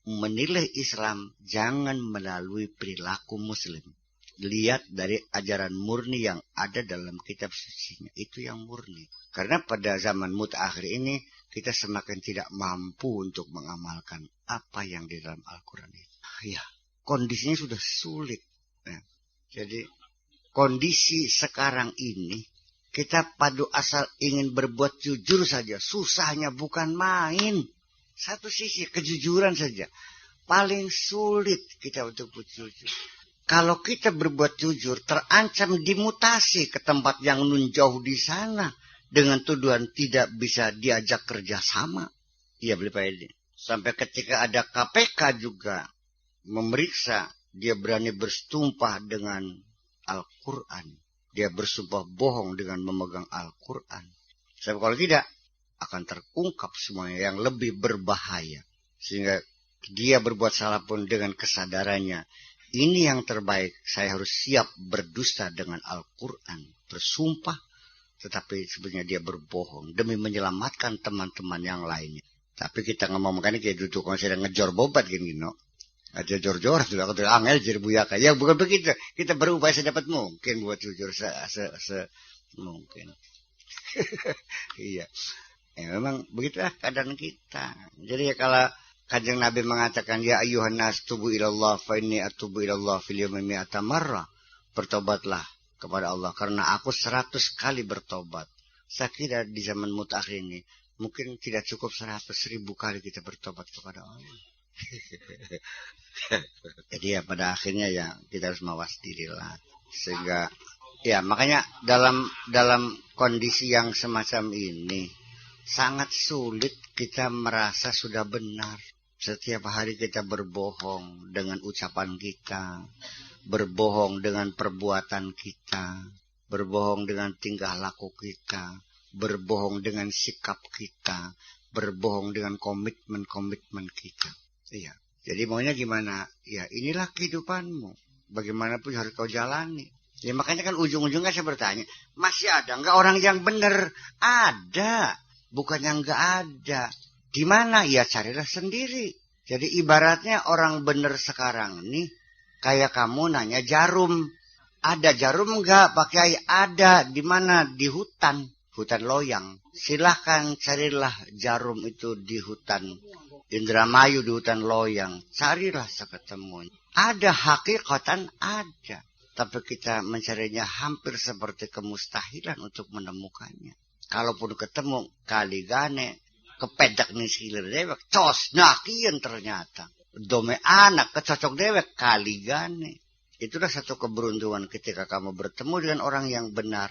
menilai Islam jangan melalui perilaku Muslim. Lihat dari ajaran murni yang ada dalam kitab sucinya. Itu yang murni. Karena pada zaman mutakhir ini, kita semakin tidak mampu untuk mengamalkan apa yang di dalam Al-Quran itu. Ya, kondisinya sudah sulit. Ya. Jadi, kondisi sekarang ini, kita pada asal ingin berbuat jujur saja. Susahnya bukan main. Satu sisi, kejujuran saja. Paling sulit kita untuk berjujur. Kalau kita berbuat jujur, terancam dimutasi ke tempat yang nun jauh di sana. Dengan tuduhan tidak bisa diajak kerjasama. Iya, beli Pak Edi. Sampai ketika ada KPK juga memeriksa, dia berani bersumpah dengan Al-Quran. Dia bersumpah bohong dengan memegang Al-Quran. Sebab kalau tidak, akan terungkap semuanya yang lebih berbahaya. Sehingga dia berbuat salah pun dengan kesadarannya. Ini yang terbaik, saya harus siap berdusta dengan Al-Quran. Bersumpah, tetapi sebenarnya dia berbohong. Demi menyelamatkan teman-teman yang lainnya. Tapi kita ngomong-ngomong kayak duduk, kalau saya ngejor bobat gini, no. Aja jor-jor, sudah aku angel jadi buyaka. Ya bukan begitu, kita berupaya sedapat mungkin buat jujur mungkin. Iya. Memang begitulah keadaan kita. Jadi ya kalau Kanjeng Nabi mengatakan, ya ayyuhan nas tubu ilallah fa inni atubu ilallah fil yawmi mi'ata marrah. Bertobatlah kepada Allah karena aku 100 kali bertobat. Saya kira di zaman mutakhir ini mungkin tidak cukup 100.000 kali kita bertobat kepada Allah. Jadi ya pada akhirnya ya kita harus mawas diri lah. Sehingga ya makanya dalam kondisi yang semacam ini sangat sulit kita merasa sudah benar. Setiap hari kita berbohong dengan ucapan kita, berbohong dengan perbuatan kita, berbohong dengan tingkah laku kita, berbohong dengan sikap kita, berbohong dengan komitmen-komitmen kita. Iya. Jadi maunya gimana? Ya inilah kehidupanmu. Bagaimanapun harus kau jalani. Ya makanya kan ujung-ujungnya saya bertanya, masih ada enggak orang yang benar? Ada. Bukannya enggak ada. Di mana? Ya carilah sendiri. Jadi ibaratnya orang benar sekarang ini kayak kamu nanya jarum. Ada jarum enggak Pak Kiai? Ada. Di mana? Di hutan. Hutan loyang. Silahkan carilah jarum itu di hutan Indramayu, di hutan loyang. Carilah seketemu. Ada hakikatan ada. Tapi kita mencarinya hampir seperti kemustahilan untuk menemukannya. Kalaupun ketemu kali gane kepedak nih silir dewek cos nakian ternyata dome anak kecocok dewek kali gane. Itulah satu keberuntungan ketika kamu bertemu dengan orang yang benar,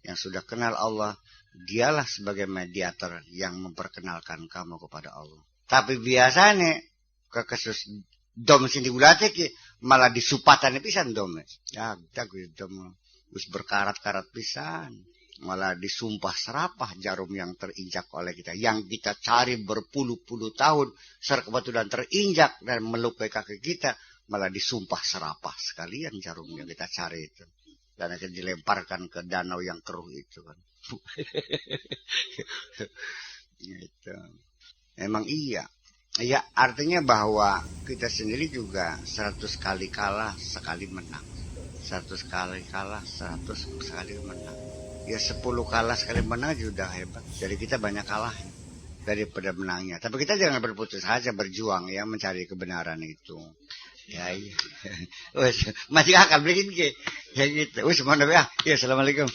yang sudah kenal Allah. Dialah sebagai mediator yang memperkenalkan kamu kepada Allah. Tapi biasanya kekesus dom sini gulate ki malah disupatan pisan dome. Ya tak dom wis berkarat-karat pisan. Malah disumpah serapah jarum yang terinjak oleh kita. Yang kita cari berpuluh-puluh tahun. Kebetulan terinjak dan melukai kaki kita. Malah disumpah serapah sekalian jarum yang kita cari itu. Dan akan dilemparkan ke danau yang keruh itu kan. Gitu. Emang iya. Ya artinya bahwa kita sendiri juga 100 kali kalah sekali menang. 100 kali kalah 100 sekali menang. Ya 10 kalah sekali menang sudah hebat. Jadi kita banyak kalah daripada menangnya. Tapi kita jangan berputus asa, berjuang ya mencari kebenaran itu. Ya iya. Masih akal bikin ke. Ya gitu. Mana ya. Ya assalamualaikum.